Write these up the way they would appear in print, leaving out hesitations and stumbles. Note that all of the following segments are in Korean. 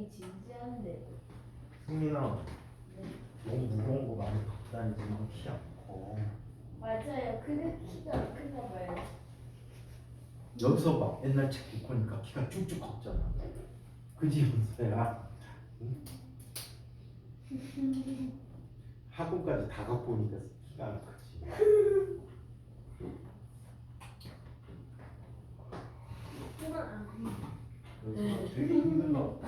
여기 진지한데. 승민아, 네. 너무 무거운 거 많이 갖고 다니지 마. 키 아파. 맞아요. 근데 키가 큰가 봐요. 여기서 봐. 옛날 책 읽고 니까 키가 쭉쭉 컸잖아. 그지 연서야? 응? 학원까지 다 갖고 오니까 키가 안 크지. 그래서 되게 힘들어.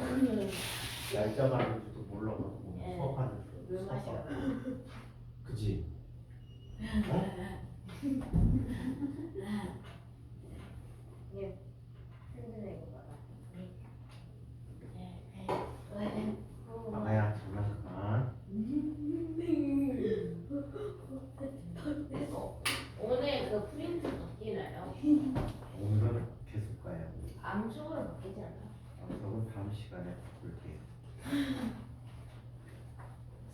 얄짤 말인지도 몰라가지고 네. 수업하는 물 마셔. 그지? 어? 예. 힘드네 이거 봐라. 아가야 장난 그만. 오늘 그 프린트 바뀌나요? 오늘은 계속 가야 돼. 암송으로 바뀌지 않아요? 그럼 다음 시간에 볼게요.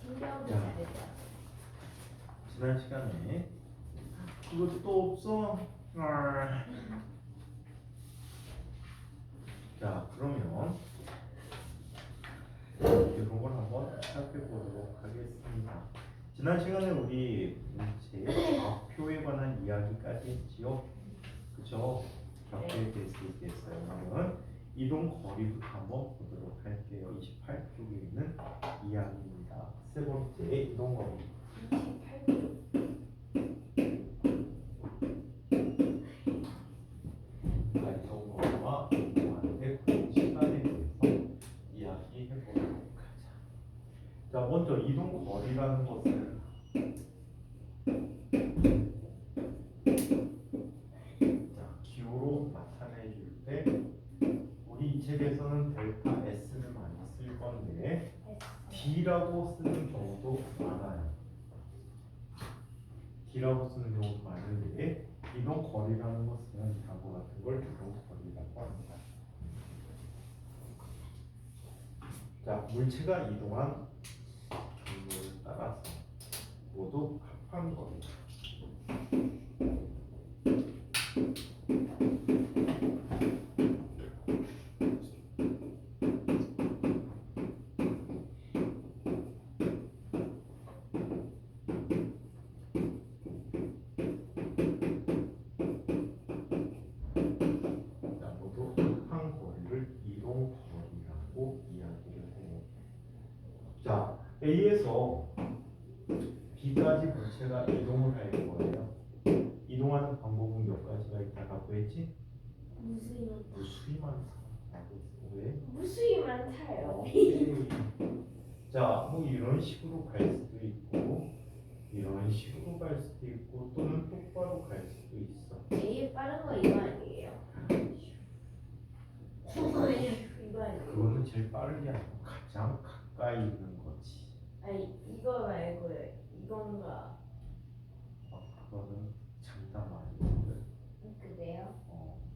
신기하게 자. 잘했다. 지난 시간에 이것도 또 없어. 자 그러면 이런 걸 한번 살펴보도록 하겠습니다. 지난 시간에 우리 문제 좌표에 관한 이야기까지 했지요. 그죠? 좌표에 대해서 얘기했어요. 그러면 이동 거리부터 한번 보도록 할게요. 28쪽에 있는 이야기입니다. 세 번째 이동 거리. 28쪽. 이동 거리와 이동하는데 그 시간에 대해서 이야기해 보도록 하자. 자, 먼저 이동 거리라는 것은 자, 기호로 나타내 줄 때 우리 이 책에서는 델타 S를 많이 쓸 건데 D라고 쓰는 경우도 많아요. D라고 쓰는 경우도 많은데 이동 거리라는 것은 다음과 같은 걸 이동 거리라고 합니다. 자, 물체가 이동한 경로를 따라서 모두 합한 거리. 자, 모두 합한 거리를 이동 거리라고 이야기를 해요. 자, A에서 B까지 물체가 이동을 할 거예요. 이동하는 방법은 몇 가지가 있다고 했지? 무수히 많다고 했어. 왜? 무수히 많다요. 오케이. 자, 뭐 이런 식으로 갈 수도 있고 이런 식으로 갈 수도 있고 또는 똑바로 갈 수도 있어. 제일 빠른 거 이거 아니에요? 이거 아니에요? 그거는 제일 빠르게 아니고 가장 가까이 있는 거지. 아니 이거 말고요. 이건가? 그거는 장담 아니거든. 그래요?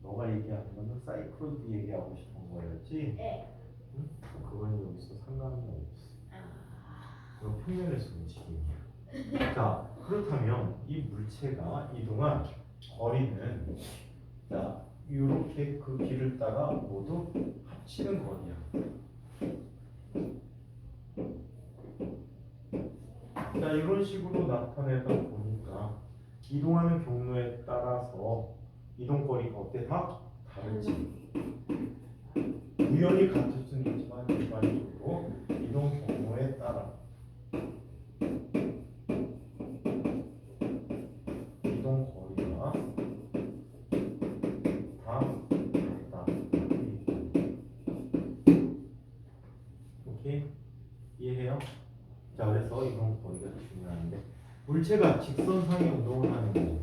너가 얘기하는 거는 사이클로드 얘기하고 싶은 거였지? 네. 응? 그건 여기서 상관은 없어. 아. 그건 평면에서 움직임이야. 자, 그렇다면 이 물체가 이동한 거리는 자, 이렇게 그 길을 따라 모두 합치는 거리야. 자, 이런 식으로 나타내다 보니까 이동하는 경로에 따라서 이동거리가 어때? 다 다르지. 우연히 같을 수는 있지만 일반적으로 이동 경로에 따라 이동 거리가 다 다르다. 오케이? 이해해요? 자, 그래서 이동 거리가 중요한데 물체가 직선상의 운동을 하는 거죠.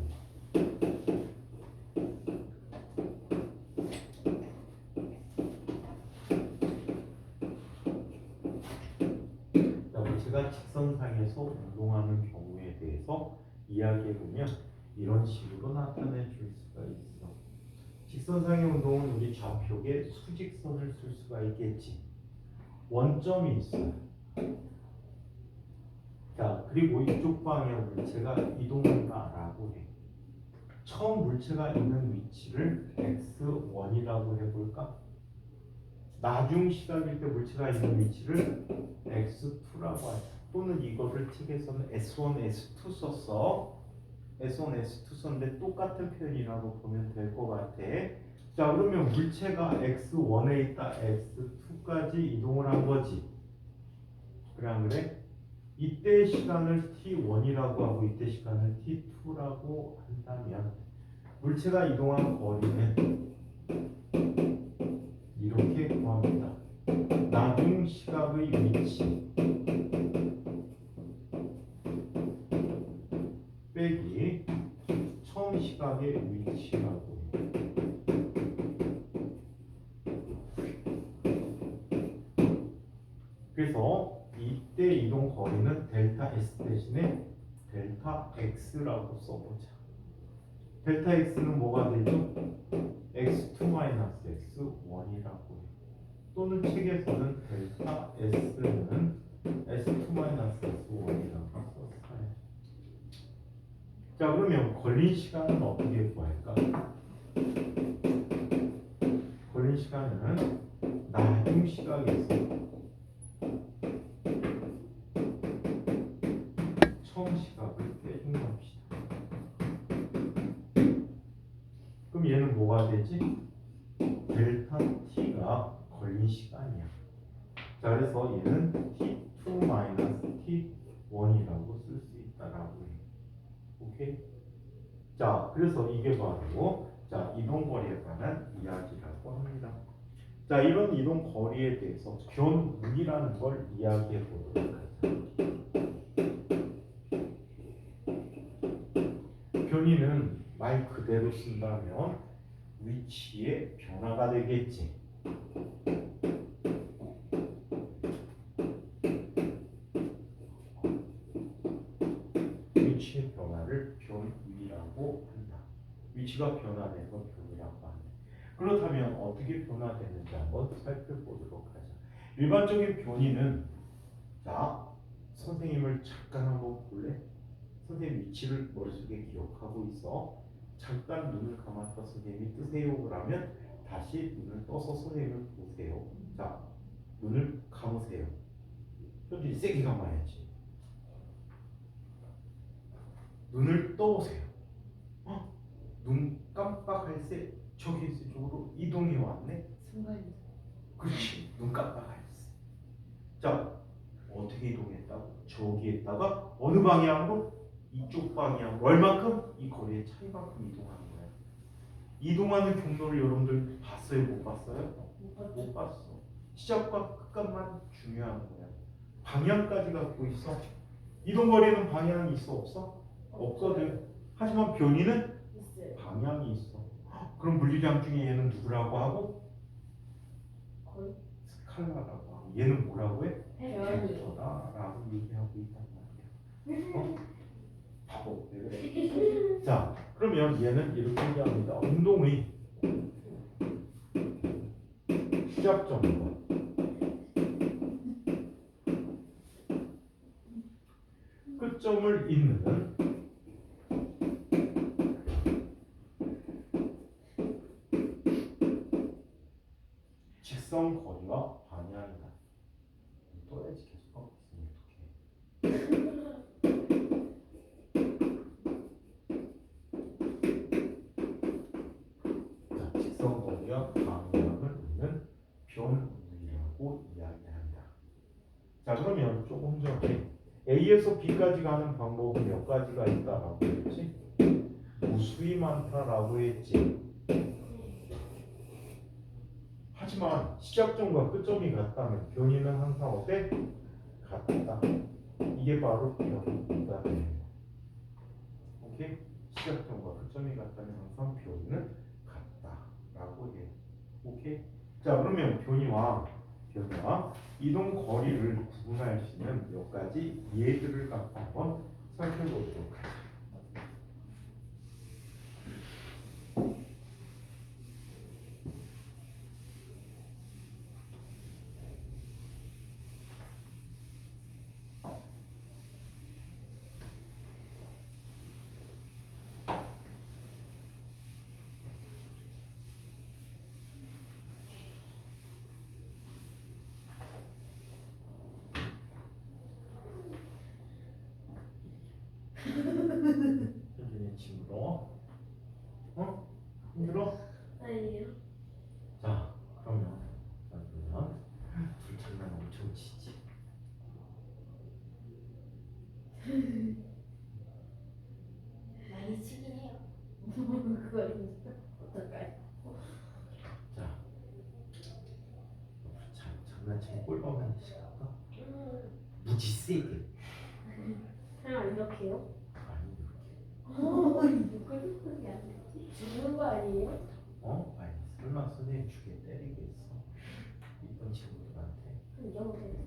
자, 물체가 직선상에서 운동하는 경우에 대해서 이야기해보면 이런 식으로 나타내 줄 수가 있어. 직선상의 운동은 우리 좌표에 수직선을 쓸 수가 있겠지. 원점이 있어요. 자, 그리고 이쪽 방향 물체가 이동한다라고 해. 처음 물체가 있는 위치를 x1이라고 해볼까? 나중 시각일 때 물체가 있는 위치를 x2라고 하죠. 또는 이거를 책에서는 s1, s2 썼어. s1, s2 썼는데 똑같은 표현이라고 보면 될 것 같아. 자, 그러면 물체가 x1에 있다 x2까지 이동을 한 거지. 그래 안 그래? 이때 시간을 t1이라고 하고 이때 시간을 t2라고 한다면 물체가 이동한 거리는 이렇게 구합니다. 나중 시각의 위치 빼기 처음 시각의 위치라고 해요. 그래서 이때 이동 거리는 델타 S 대신에 델타 X라고 써보자. 델타 X는 뭐가 되죠? x2-x1이라고 해요. 또는 책에서는 델타 S는 s2-s1이라고 썼어요. 자, 그러면 걸린 시간은 어떻게 구할까? 걸린 시간은 나중 시각에서 처음 시각을 빼준 겁시다. 그럼 얘는 뭐가 되지? 델타 t가 걸린 시간이야. 자, 그래서 얘는 t2-t1이라고 쓸 수 있다라고 해. 오케이? 자, 그래서 이게 바로 자, 이동 거리에 관한 이야기라고 합니다. 자, 이런 이동 거리에 대해서 견우이라는 걸 이야기해 보도록 하자. 견이는 말 그대로 쓴다면 위치의 변화가 되겠지. 위치의 변화를 변위라고 한다. 위치가 변화돼서 변이라고 한다. 그렇다면 어떻게 변화되는지 한번 살펴보도록 하자. 일반적인 변이는 자, 선생님을 잠깐 한번 볼래? 선생님 위치를 머릿속에 기억하고 있어. 잠깐 눈을 감았다 선생님이 뜨세요 그러면 다시 눈을 떠서 선생님을 보세요. 자, 눈을 감으세요. 현준이 세게 감아야지. 눈을 떠보세요. 눈 깜빡할 새 저기 쪽으로 이동해 왔네. 순간 그렇지. 눈 깜빡할 새. 자, 어떻게 이동했다고? 저기에다가 어느 방향으로? 이쪽 방향으로. 얼만큼? 이 거리의 차이만큼 이동하는 거야. 이동하는 경로를 여러분들 봤어요? 못 봤어요? 못 봤어. 시작과 끝까지만 중요한 거야. 방향까지 갖고 있어. 이동 거리는 방향이 있어 없어? 없거든. 하지만 변이는 있어요. 방향이 있어. 그럼 물리량 중에 얘는 누구라고 하고? 거의 스칼라라고 하고. 얘는 뭐라고 해? 변이. 벡터다라고 얘기하고 있단 말이야. 바보. 왜 그래? 자, 그러면 얘는 이렇게 얘기합니다. 운동의 시작점과 끝점을 잇는 직선 거리와 방향이다. 또야지 계속 하고 있으면 어떡해. 자, 직선 거리와 방향을 잇는 변위라고 이야기한다. 자, 그러면 조금 전에 A에서 B까지 가는 방법은 몇 가지가 있다라고 했지? 무수히 많다라고 했지. 하지만 시작점과 끝점이 같다면 변이는 항상 어때? 같다. 이게 바로 변이다. 오케이? 시작점과 끝점이 같다면 항상 변이는 같다라고 해. 오케이? 자, 그러면 변이와 이동 거리를 구분할 수 있는 몇 가지 예들을 갖고 한번 살펴보도록 하죠. 장난치면 꼴밤 대씩 할까? 무지 세게. 그냥 이렇게요? 아니 이렇게. 누가 그렇게 안 되지? 죽는 거 아니에요? 아니 설마 선생님 죽게 때리겠어? 이쁜 친구들한테. 이 정도.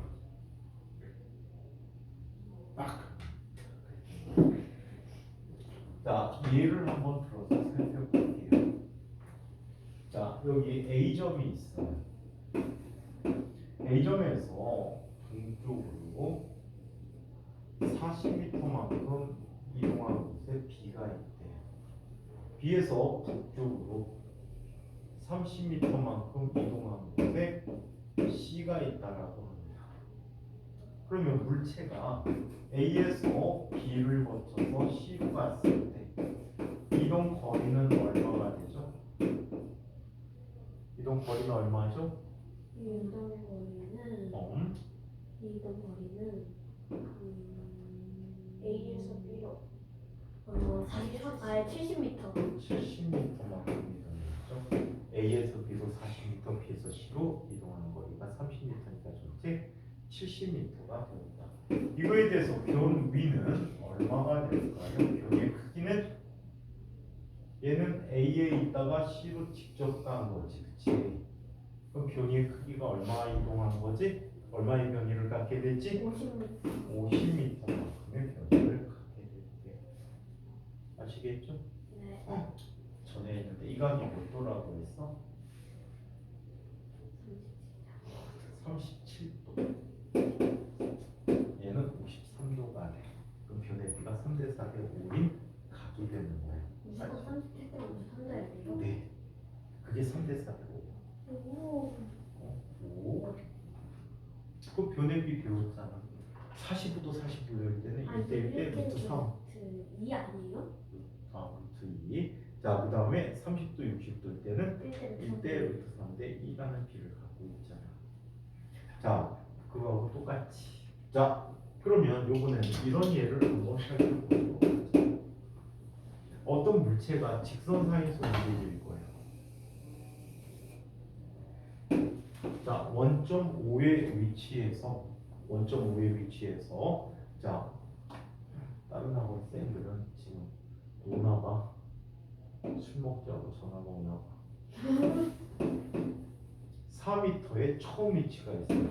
딱. 자, 예를 한번 들어서 살펴볼게요. 자, 여기 A점이 있어요. A점에서 동쪽으로 40m만큼 이동한 곳에 B가 있대. B에서 북쪽으로 30m만큼 이동한 곳에 C가 있다라고 합니다. 그러면 물체가 A에서 B를 거쳐서 C로 갔을 때 이동 거리는 얼마가 되죠? 이동 거리는 얼마죠? 이동 거리는 A에서 B로 40, 아니 70m. 70m만큼 이동했죠. A에서 B로 40m, B에서 C로 이동하는 거리가 30m니까 전체 70m가 됩니다. 이거에 대해서 변 위는 얼마가 될까요? 변의 크기는 얘는 A에 있다가 C로 직접 간 거지, 그치? 그럼 변이의 크기가 얼마 이동한 거지? 얼마의 변이를 갖게 됐지? 50m. 50m만큼의 변이를 갖게 됐대. 아시겠죠? 네. 전에 했는데 이 각이 몇 도라고 했어? 37도. 얘는 53도가 돼. 그럼 변의 비가 3대 4대 5인 각이 되는 거예요. 무조건 37대 53대예요? 네. 그게 3대 4대 5. 오. 오. 그 변의 비 배웠잖아. 45도 45도일 때는 1대 1대 루트 3. 2 아니에요? 루트 2. 자, 그 다음에 30도 60도일 때는 1대 1대 루트 3대 2라는 비를 갖고 있잖아. 자, 그거하고 똑같이. 자, 그러면 요번에는 이런 예를 한번 살펴보도록 하죠. 어떤 물체가 직선상에서 움직일 거예요. 자, 원점 5의 위치에서 자, 다른 학원 쌤들은 지금 오나봐. 술 먹자고 전화가 오나봐. 4m의 처음 위치가 있어요.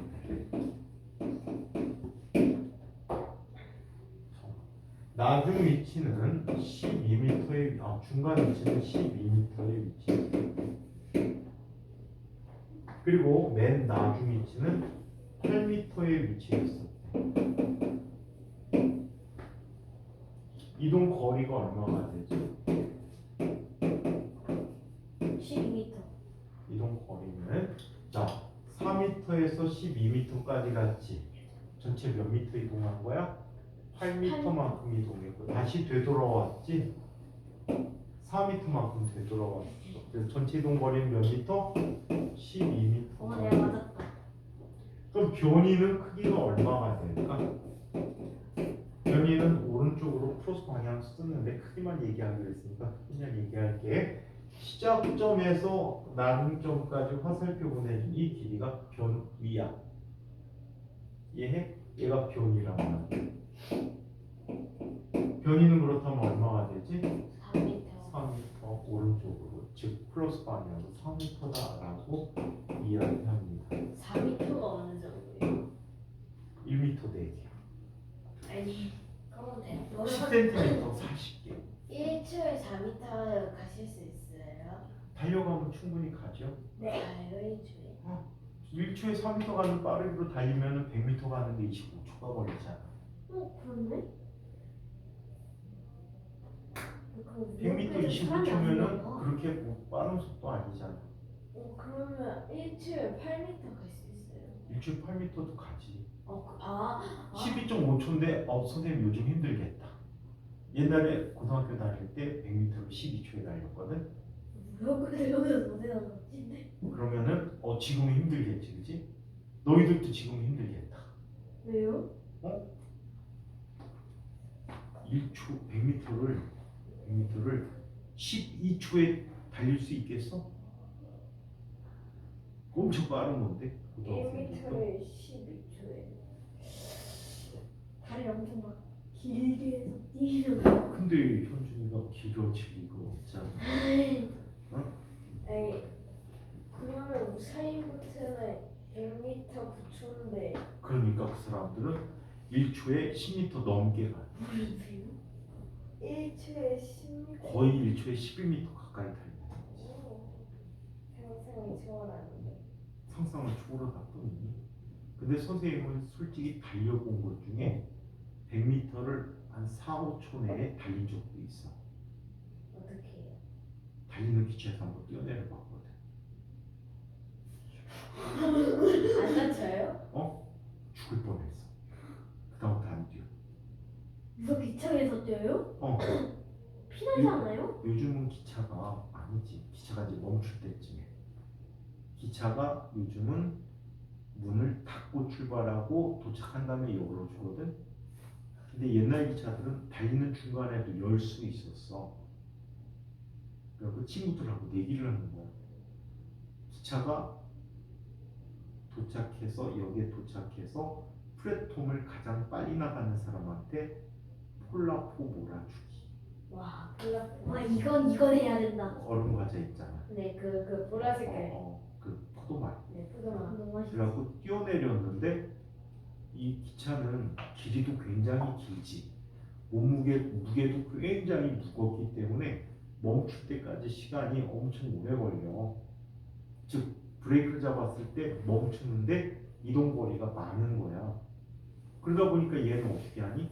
나중 위치는 12m의 중간 위치는 12m의 위치. 그리고 맨 나중 위치는 8m의 위치에 있었대. 이동 거리가 얼마가 되죠? 12m. 이동 거리는 자 4m에서 12m까지 갔지. 전체 몇 미터 이동한 거야? 8m만큼 이동했고 다시 되돌아왔지. 4m만큼 되돌아왔어. 그래서 전체 이동 거리는 몇 미터? 12m. 내가 맞았다. 그럼 변이는 크기가 얼마가 될까? 변이는 오른쪽으로 크로스 방향 쓰는데 크기만 얘기하기로 했으니까 크기만 얘기할게. 시작점에서 나중점까지 화살표 보내준 이 길이가 변위야. 이해해? 얘가 변이라고 하는. 변이는 그렇다면 얼마가 되지? 4m. 4m 오른쪽으로 즉 플러스 방향으로 4m다라고 이야기합니다. 4m가 어느 정도예요? 1m 대기. 아니, 그럼 돼. 10cm 40개. 1초에 4m 가실 수 있어요? 달려가면 충분히 가죠. 네. 가요, 1초에. 1초에 4m 가는 빠르기로 달리면 100m 가는데 25초가 걸리잖아. 그렇네? 100m 25초면은 그렇게 뭐 빠른 속도 아니잖아. 그러면 1초에 8m 갈 수 있어요? 1초에 8m도 가지. 12.5초인데 선생님 요즘 힘들겠다. 옛날에 고등학교 다닐 때 100m를 12초에 달렸거든. 그러면 어디다 넣지? 그러면은 지금은 힘들겠지, 그지? 너희들도 지금은 힘들겠다. 왜요? 1초 100m를 12초에 달릴 수 있겠어? 엄청 빠른 건데 고등학생들도. 1m를 12초에 다리 엄청 막 길게 해서 뛰는 거. 근데 현준이가 길어질 리가 없잖아. 어? 에이, 그러면 우사인볼트는 1m 9초인데 그러니까 그 사람들은 1초에 10m 넘게 가. 1초에 10m. 거의 1초에 11m 가까이 달려. 상상이 초월하는데. 상상을 초월하더니. 근데 선생님은 솔직히 달려본 것 중에 100m를 한 4, 5초 내에 달린 적도 있어. 어떻게 해요? 달리는 기차에서 한번 뛰어내려 봤거든. 안 다쳐요? 죽을 뻔했어. 그다음부터 안 뛰어. 이거 기차에서 뛰어요? 피나지 않아요? 요즘은 기차가 아니지. 기차가 이제 멈출 때쯤에. 기차가 요즘은 문을 닫고 출발하고 도착한 다음에 열어주거든. 근데 옛날 기차들은 달리는 중간에도 열 수 있었어. 그래서 친구들하고 내기를 하는 거야. 기차가 도착해서 역에 도착해서 플랫폼을 가장 빨리 나가는 사람한테 폴라포 몰아주기. 와, 이건 해야 된다. 얼음 과자 있잖아. 네, 그 보라색깔. 그 포도맛. 네, 포도맛. 너무 맛있어. 그래갖고 뛰어내렸는데 이 기차는 길이도 굉장히 길지. 무게도 굉장히 무겁기 때문에 멈출 때까지 시간이 엄청 오래 걸려. 즉 브레이크를 잡았을 때 멈추는데 이동 거리가 많은 거야. 그러다 보니까 얘는 어떻게 하니?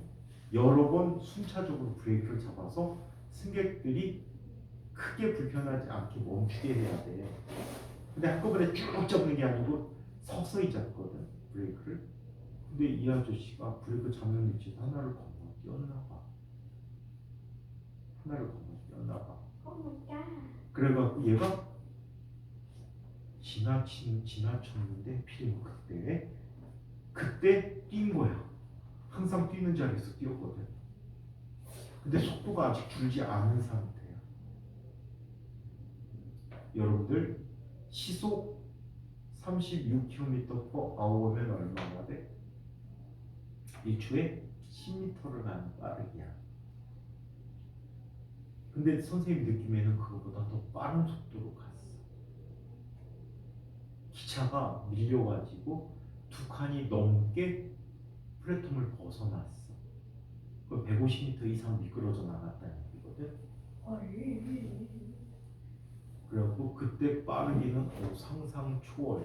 여러 번 순차적으로 브레이크를 잡아서 승객들이 크게 불편하지 않게 멈추게 해야 돼. 근데 한꺼번에 쭉 잡는 게 아니고 서서히 잡거든, 브레이크를. 근데 이 아저씨가 브레이크 잡는 위치에서 하나를 건너뛰었나 봐. 그래갖고 얘가 지나쳤는데 필요 그때 뛴 거야. 항상 뛰는 자리에서 뛰었거든. 근데 속도가 아직 줄지 않은 상태야. 여러분들 시속 36km/h면 얼마나 돼? 1초에 10m를 가는 빠르기야. 근데 선생님 느낌에는 그거보다 더 빠른 속도로 갔어. 기차가 밀려가지고 두 칸이 넘게 플랫폼을 벗어났어. 150m 이상 미끄러져 나갔다는 얘기거든. 그래갖고 그때 빠르기는 상상 초월.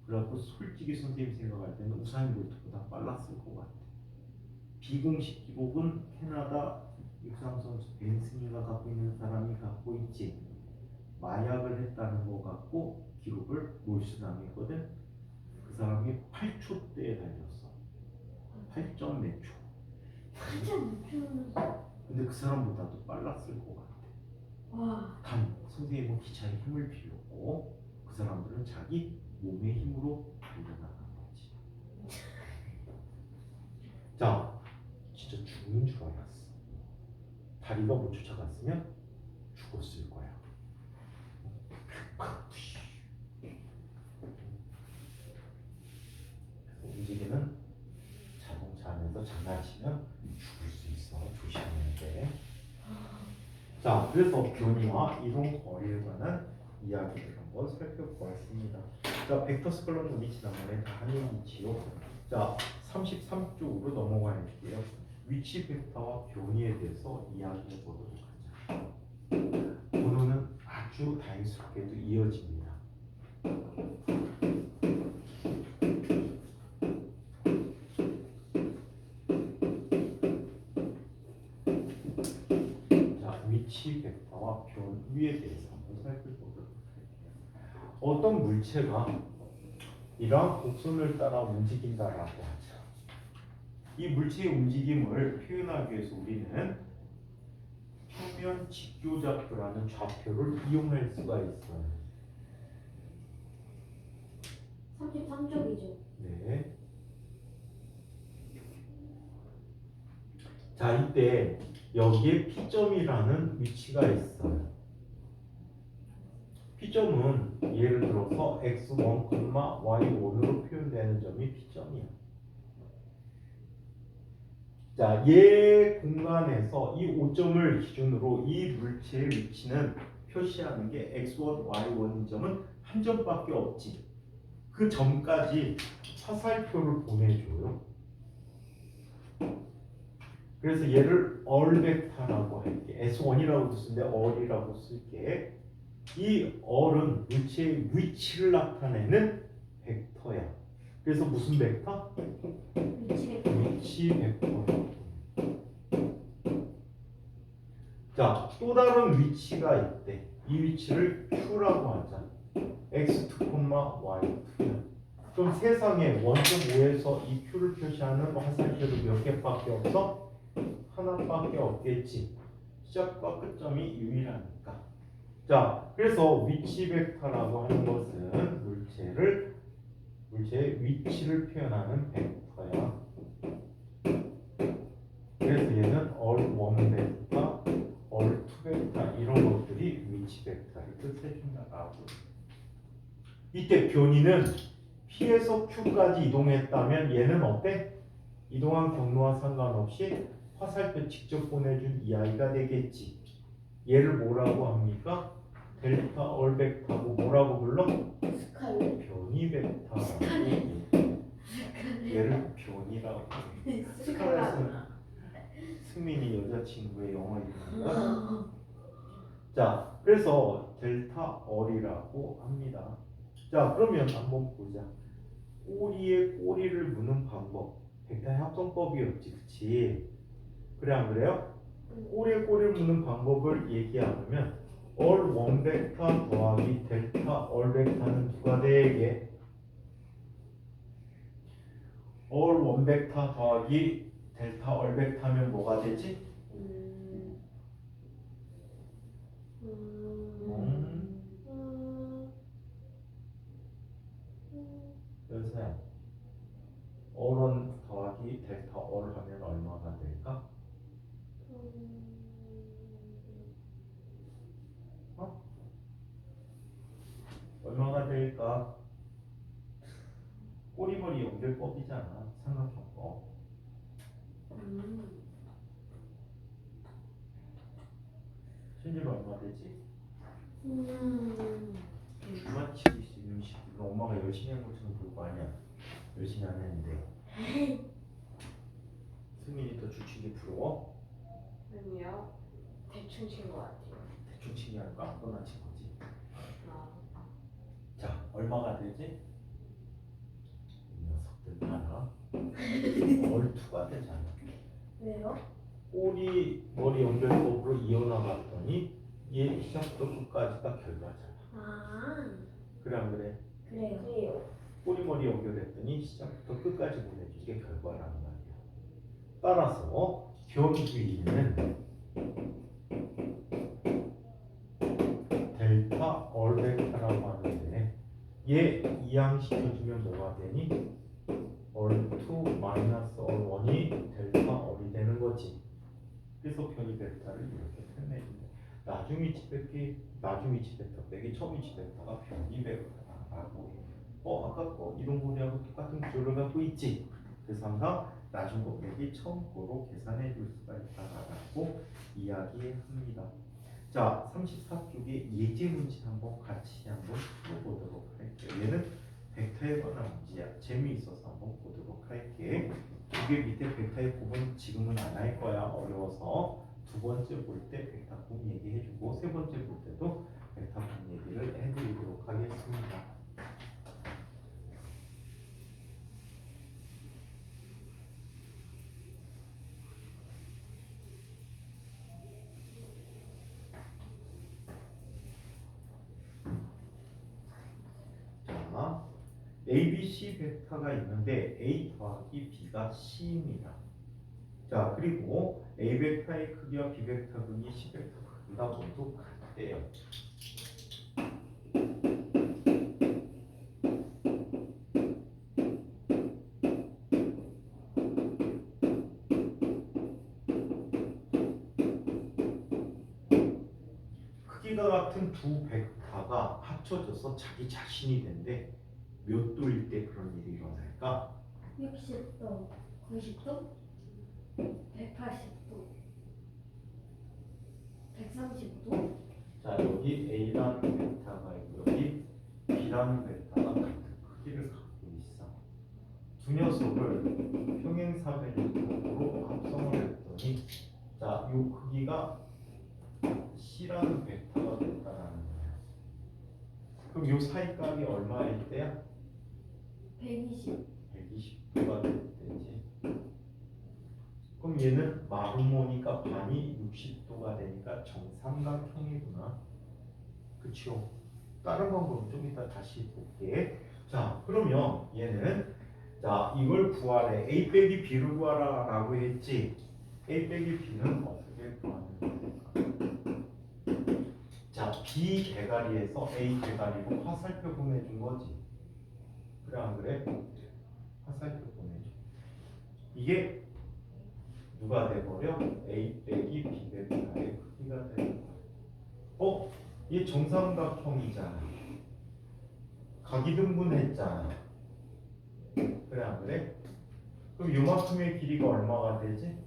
그래갖고 솔직히 선생님 생각할 때는 우사인 볼트보다 빨랐을 것 같아. 비공식 기록은 캐나다 육상 선수 벤슨이가 갖고 있는 사람이 갖고 있지. 마약을 했다는 거 갖고 기록을 몰수당했거든. 그 사람이 8초대에 달렸어. 8점 몇 초. 8점 몇 초는. 근데 그 사람보다도 빨랐을 것 같아. 와. 단 선생님은 기차에 힘을 빌렸고 그 사람들은 자기 몸의 힘으로 달려나간 거지. 자, 진짜 죽는 줄 알았어. 다리가 못 쫓아갔으면 죽었을 거야. 움직이는 자동차 안에서 장난치면 죽을 수 있어. 조심해야 돼. 자, 그래서 변이와 이동 거리에 관한 이야기를 한번 살펴보았습니다. 자, 벡터 스컬러는 우리 지난번에 다 한 얘기지요. 자, 33쪽으로 넘어갈게요. 위치 벡터와 변이에 대해서 이야기해 보도록 하죠. 번호는 아주 다행스럽게도 이어집니다. 자, 위치 벡터와 변위에 대해서 한번 살펴보도록 할게요. 어떤 물체가 이러한 곡선을 따라 움직인다라고 하죠. 이 물체의 움직임을 표현하기 위해서 우리는 평면 직교좌표라는 좌표를 이용할 수가 있어요. 33쪽이죠. 네. 자, 이때 여기에 P점이라는 위치가 있어요. P점은 예를 들어서 x1, y1으로 표현되는 점이 P점이야. 자, 얘 공간에서 이 5점을 기준으로 이 물체의 위치는 표시하는 게 x1, y1인 점은 한 점밖에 없지. 그 점까지 화살표를 보내줘요. 그래서 얘를 얼벡터라고 할게. S1이라고 쓰는데 얼이라고 쓸게. 이 얼은 물체의 위치를 나타내는 벡터야. 그래서 무슨 벡터? 위치 벡터. 자, 또 다른 위치가 있대. 이 위치를 Q라고 하자. x2, y2야. 그럼 세상에 원점 5에서 이 Q를 표시하는 화살표도 몇 개밖에 없어? 하나밖에 없겠지. 시작과 끝점이 유일하니까. 자, 그래서 위치 벡터라고 하는 것은 물체의 위치를 표현하는 벡터야. 그래서 얘는 얼1 벡터, 얼2 벡터 이런 것들이 위치 벡터를 뜻해준다고. 이때 변이는 P에서 Q까지 이동했다면 얘는 어때? 이동한 경로와 상관없이 화살표 직접 보내준 이 아이가 되겠지. 얘를 뭐라고 합니까? 델타 얼벡터고 뭐라고 불러? 스칼렛. 변이 벡터라고. 얘를 변이라고 해. 스칼렛은 승민이 여자친구의 영어 이름인가? 자, 그래서 델타 얼이라고 합니다. 자, 그러면 한번 보자. 꼬리에 꼬리를 무는 방법. 벡터의 합성법이었지, 그치? 그래 안 그래요? 꼬리에 꼬리를 무는 방법을 얘기하면 얼1 벡터 더하기 델타 얼 벡터는 누가 되게? 얼1 벡터 더하기 델타 얼 벡터면 뭐가 되지? 연서야, 얼1 더하기 델타 얼 하면 얼마가 될까? 얼마가 될까? 꼬리머리 연결법이잖아. 삼각형법. 실제로 얼마 되지? 주마치기 있으면 엄마가 열심히 한 것처럼 볼 거 아니야. 열심히 안 했는데. 승민이 더 주치기 부러워? 아니요. 대충 친 것 같아요. 대충 치기 아니고 아무거나 친 거지. 아. 자, 얼마가 되지? 이 녀석들 봐라. 얼투가 되잖아. 왜요? 꼬리 머리 연결법으로 이어나갔더니 얘 시작부터 끝까지가 결과잖아. 아. 그래 안 그래? 그래요. 꼬리 머리 연결했더니 시작부터 끝까지 보내준 게 결과라는 말이야. 따라서 변기는 델타 얼벡터라고 하는데 얘 이항시켜주면 뭐가 되니? 얼2 마이너스 얼1이 델타 얼이 되는 거지. 그래서 변이 벡터를 이렇게 표현해준다. 나중 위치 벡터 빼기 처음 위치 벡터가 변이 벡터라고 해. 아까 거 이동거리하고 똑같은 구조를 갖고 있지. 그래서 항상 나중 거 빼기 처음 거로 계산해 줄 수가 있다라고 이야기합니다. 자, 34쪽에 예제 문제 한번 같이 한번 풀어보도록 할게요. 얘는 벡터에 관한 문제야. 재미있어서 한번 보도록 할게. 이게 밑에 벡터의 곱은 지금은 안 할 거야. 어려워서. 두 번째 볼 때 벡터 곱 얘기해주고 세 번째 볼 때도 벡터 곱 얘기를 해드리도록 하겠습니다. A, B, C 벡터가 있는데 A 더하기 B가 C입니다. 자, 그리고 A 벡터의 크기와 B 벡터 크기, C 벡터 크기가 모두 같대요. 크기가 같은 두 벡터가 합쳐져서 자기 자신이 된대. 몇 도일 때 그런 일이 일어날까? 60도, 90도, 180도, 135도. 자, 여기 A라는 벡터가 있고 여기 B라는 벡터가 같은 크기를 갖고 있어. 두 녀석을 평행사변형으로 합성을 했더니 자, 이 크기가 C라는 벡터가 됐다라는 거야. 그럼 이 사이값이 얼마일 때야? 120. 120도가 될 때지. 그럼 얘는 마르모니까 반이 60도가 되니까 정삼각형이구나. 그쵸? 다른 방법은 좀 이따 다시 볼게. 자, 그러면 얘는 자, 이걸 구하래. A 빼기 B를 구하라 라고 했지. A 빼기 B는 어떻게 구하는 겁니까? 자, B 대가리에서 A 대가리로 화살표 보내준 거지. 그래 안 그래? 화살표 보내줘. 이게 누가 돼버려? A 빼기 B 벡터의 크기가 되는 거야. 얘 정삼각형이잖아. 각이등분했잖아. 그래 안 그래? 그럼 요만큼의 길이가 얼마가 되지?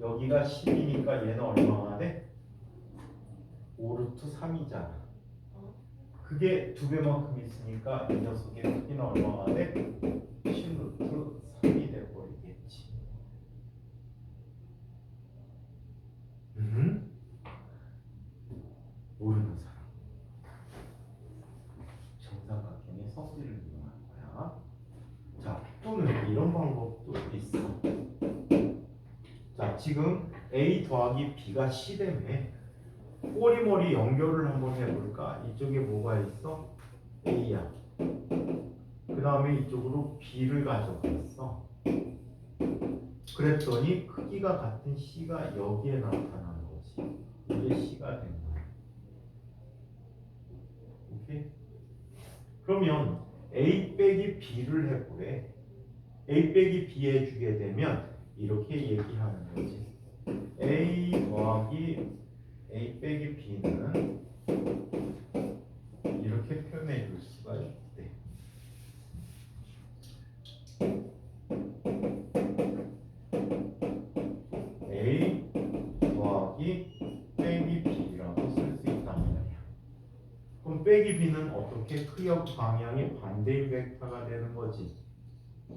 여기가 10이니까 얘는 얼마가 돼? 5루트 3이잖아. 그게 두 배만큼 있으니까 이 녀석의 크기는 얼마가 돼? 10루트 3이 돼버리겠지. 모르는 사람. 정삼각형의 성질을 이용한 거야. 자, 또는 이런 방법도 있어. 자, 지금 A 더하기 B가 C라며. 꼬리머리 연결을 한번 해볼까? 이쪽에 뭐가 있어? A야. 그 다음에 이쪽으로 B를 가져갔어. 그랬더니 크기가 같은 C가 여기에 나타난 거지. 이게 C가 된 거야. 오케이? 그러면 A 빼기 B를 해보래. A 빼기 B 해주게 되면 이렇게 얘기하는 거지. A 더하기 A 빼기 B는 이렇게 표현해 줄 수가 있대. A 더하기 빼기 B라고 쓸 수 있단 말이야. 그럼 빼기 B는 어떻게 크기와 방향이 반대인 벡터가 되는 거지.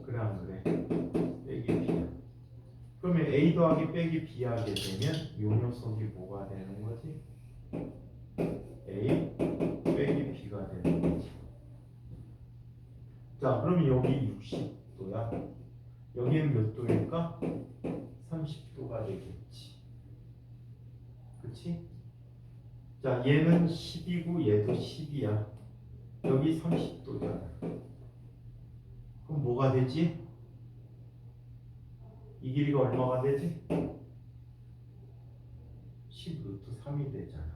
그래 안 그래? 빼기 B야. 그러면 A 더하기 빼기 B 하게 되면 이 녀석이 뭐가 되는 거지? A 빼기 B가 되는 거지. 자, 그러면 여기 60도야. 여기는 몇 도일까? 30도가 되겠지. 그치? 자, 얘는 10이고 얘도 10이야. 여기 30도잖아. 그럼 뭐가 되지? 이 길이가 얼마가 되지? 10 루트 3이 되잖아.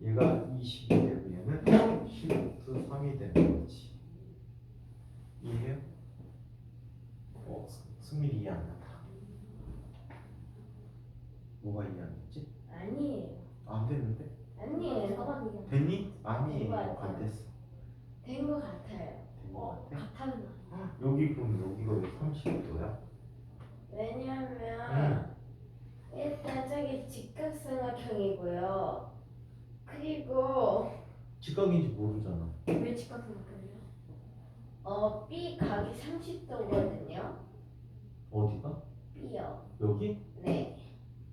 얘가 20이 되고 얘는 10 루트 3이 되는 거지. 이해해요? 승민이 이해 안 된다. 뭐가 이해 안 됐지? 아니에요. 안 됐는데? 아니에요. 됐니? 아니에요. 안 됐어. 된 것 같아요. 된 거 같아? 같아는 아니에요. 여기 그럼 여기가 왜 30도야? 왜냐면 일단 저기 직각삼각형이고요. 그리고 직각인지 모르잖아. 왜 직각삼각형이요? B 각이 30도거든요. 어디가? B요. 여기? 네.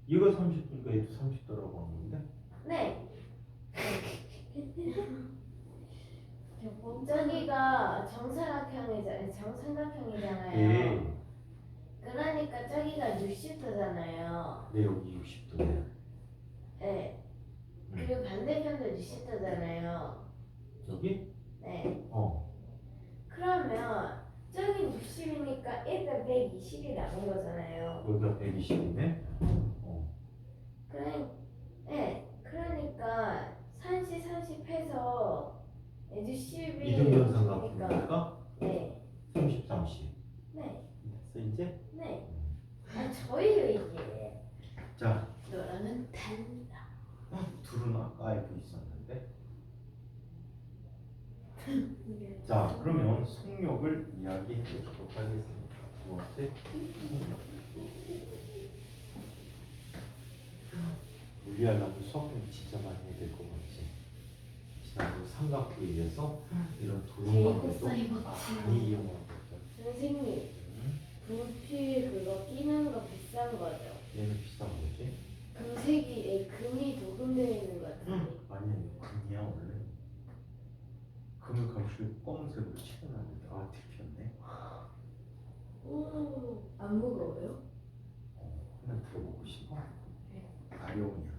얘가 30도니까 얘도 30도라고 한 건데? 네. 저기가 정삼각형이잖아요. 예. 그러니까 저기가 60도잖아요. 네, 여기 60도네. 네. 그리고 반대편도 60도잖아요. 여기? 네. 그러면 저기 60이니까 일단 120이 남은 거잖아요. 여기가 120이네? 네. 그러니까 30 해서 60이 이등변 삼각형이니까? 네. 30, 30. 네. 됐어 이제? 네. 저희요 이게. 자, 너라는 단다. 둘은 아까 알고 있었는데 이야기해 보도록 하겠습니다. 두 번째 속력. 물리하려면 수학은 진짜 많이 해야 될 것 같지. 지난번 삼각부위에서 이런 도형관계도 많이 이용하고 있죠. 선생님, 분필 그거 끼는 거 비싼 거죠? 얘는 비싼 거지? 금색이 금이 녹음되어 있는 거 같은데. 아니 금이야 원래. 금을 감추고 검은색으로 칠해놨는데 아 들켰네. 오, 안 무거워요? 하나 들어보고 싶어? 네. 아령이야.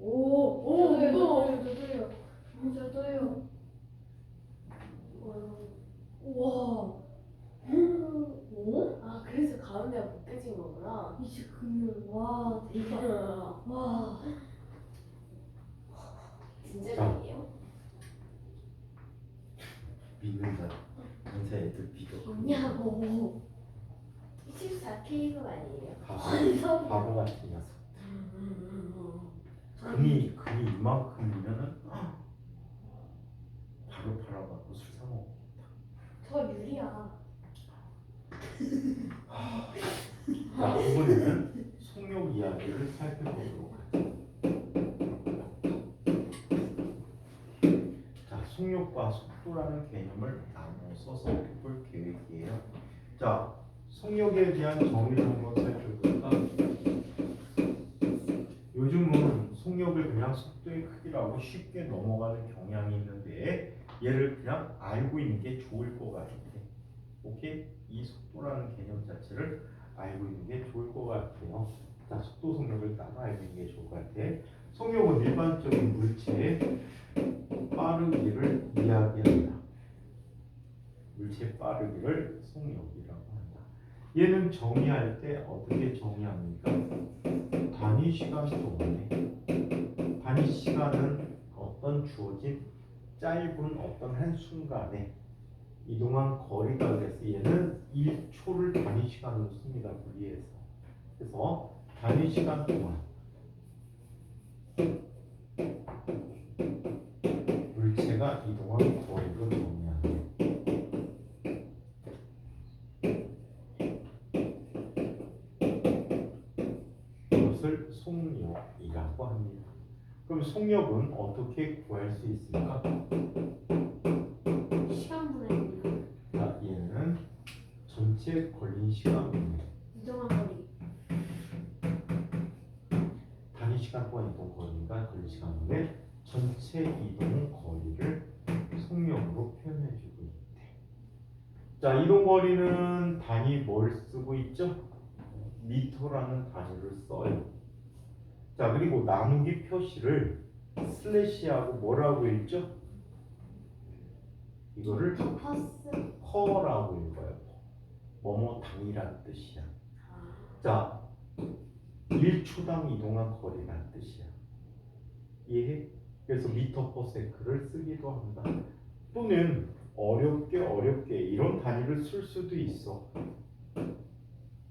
오, 무거워. 저도요. 우와. 오? 아, 그래서 가운데가 벗겨진 거구나. 이제 금요. 와 대박. 와. 진짜 아니에요? 믿는다. 인사 애들 믿어. 뭐냐고. 24K가 아니에요? 바보 같은 녀석. 금이 이만큼이면은 바로 팔아갖고 술 사 먹어. 저 유리야. 자, 이번에는 속력 이야기를 살펴보도록 하죠. 자, 속력과 속도라는 개념을 나눠서 살펴볼 계획이에요. 자, 속력에 대한 정의를 한번 살펴볼까? 요즘은 속력을 그냥 속도의 크기라고 쉽게 넘어가는 경향이 있는데 얘를 그냥 알고 있는 게 좋을 것 같아. 오케이? 이 속도라는 개념 자체를 알고 있는 게 좋을 것 같아요. 자, 속도 속력을 따라 알고 있는 게 좋을 것 같아. 속력은 일반적인 물체의 빠르기를 이야기한다. 물체의 빠르기를 속력이라고 한다. 얘는 정의할 때 어떻게 정의합니까? 단위 시간 동안에 단위 시간은 어떤 주어진 짧은 어떤 한 순간에 이동한 거리가 그래서 얘는 1초를 단위 시간으로 씁니다. 물리에서. 그래서 단위 시간 동안 물체가 이동한 거리를 정의하는 이것을 속력이라고 합니다. 그럼 속력은 어떻게 구할 수 있습니까? 시간분의 자, 얘는 전체 걸린 시간분의 이동한 거리. 단위 시간 동안 이동 거리가 걸린 시간분의 전체 이동 거리를 속력으로 표현해주고 있대. 자, 이동 거리는 단위 뭘 쓰고 있죠? 미터라는 단위를 써요. 자, 그리고 나누기 표시를 슬래시하고 뭐라고 읽죠? 이거를 더퍼스. 퍼라고 읽어요. 뭐뭐 당이란 뜻이야. 자, 1초당 이동한 거리란 뜻이야. 이해해? 그래서 미터 퍼 세크를 쓰기도 한다. 또는 어렵게 이런 단위를 쓸 수도 있어.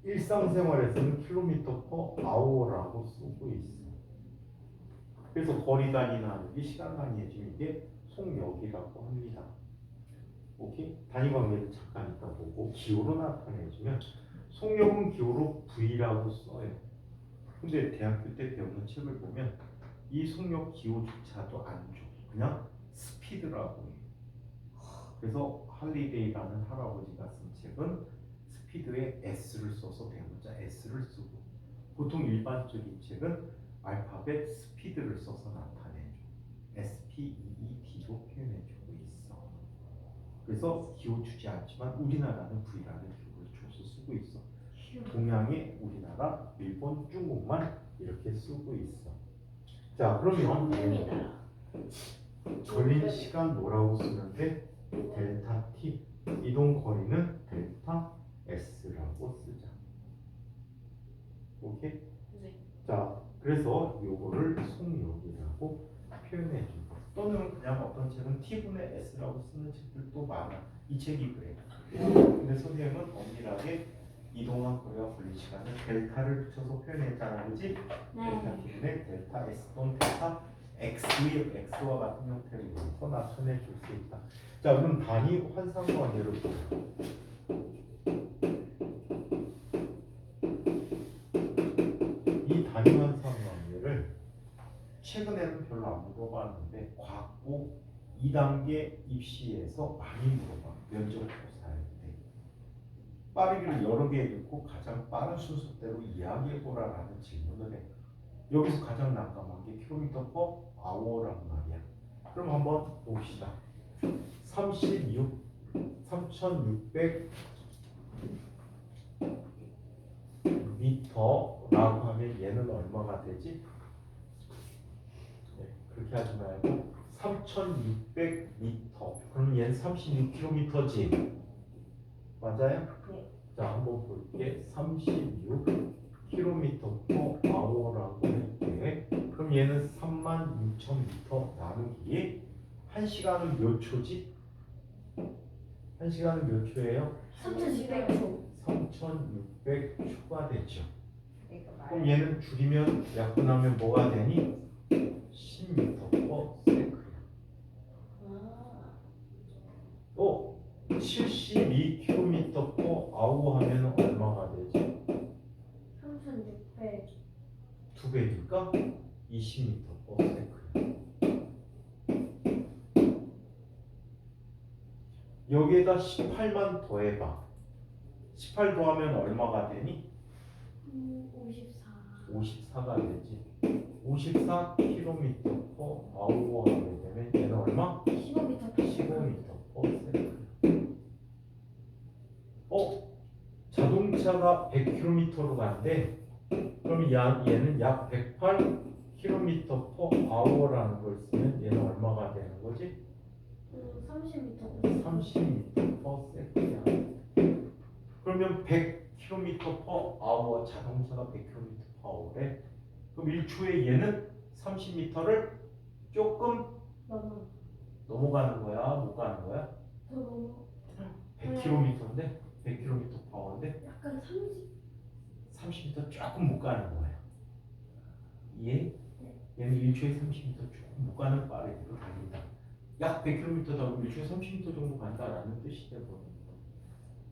일상생활에서는 킬로미터 퍼 아워라고 쓰고 있어. 그래서 거리 단위 나누기 시간 단위 해주면 이게 속력이라고 합니다. 오케이? 단위 관계를 잠깐 이따 보고 기호로 나타내주면 속력은 기호로 V라고 써요. 근데 대학교 때 배우는 책을 보면 이 속력 기호조차도 안 줘. 그냥 스피드라고 해요. 그래서 할리데이라는 할아버지가 쓴 책은 스피드에 S를 써서 대문자 S를 쓰고, 보통 일반적인 책은 알파벳 스피드를 써서 나타내줘. SPEED로 표현해주고 있어. 그래서 기호 주지 않지만 우리나라는 V라는 기호를 줘서 쓰고 있어. 동양의 우리나라, 일본, 중국만 이렇게 쓰고 있어. 자, 그러면 걸린 시간 뭐라고 쓰면 돼? 델타 T. 이동 거리는 델타 S라고 쓰자. 오케이? 네. 자, 그래서 요거를 속력이라고 표현해 주고, 또는 그냥 어떤 책은 T분의 S라고 쓰는 책들도 많아. 이 책이 그래. 근데 선생님은 엄밀하게 이동한 거리와 걸린 시간을 델타를 붙여서 표현했잖아, 그렇지? 델타 T분의 델타 S 또는 델타 X와 같은 형태로 이용해서 나타내 줄 수 있다. 자, 그럼 단위 환상관계를 보자. 자유한 상관계를 최근에는 별로 안 물어봤는데 과학부 2단계 입시에서 많이 물어봐. 면접고사할 때 빠르기를 여러 개 읽고 가장 빠른 순서대로 이야기해보라라는 질문을 해. 여기서 가장 난감한 게 킬로미터 퍼 아워라고 말이야. 그럼 한번 봅시다. 3600 미터라고 하면 얘는 얼마가 되지? 네, 그렇게 하지 말고 3600 미터. 그럼 얘는 36km지. 맞아요? 네. 자, 한번 볼게. 36km per hour라고 할게. 그럼 얘는 36,000m 나누기 1시간은 몇 초지? 1시간은 몇 초예요? 3,200초. 3,600초가 되죠. 이거 그럼 말. 얘는 줄이면 약분하면 뭐가 되니? 10m per second. 또 72km per hour 하면 얼마가 되지? 3,600. 두 배니까 20m per second. 여기에다 18만 더해봐. 18 더하면 얼마가 되니? 54. 54가 되지. 54km per hour 하게 되면 얘는 얼마? 15m. 15m per second. 자동차가 100km로 간대. 그럼 얘는 약 108km per hour라는 걸 쓰면 얘는 얼마가 되는 거지? 30m. 30m per second이야. 그러면 100km per hour, 자동차가 100km per hour에 그럼 1초에 얘는 30m를 조금 넘어가는 거야? 못 가는 거야? 더 너무 100km인데 100km per hour인데 약간 30m 조금 못 가는 거야. 이해? 얘는 1초에 30m 조금 못 가는 빠르기로 달린다. 약 100km다 그러면 1초에 30m 정도 간다라는 뜻이 되거든요.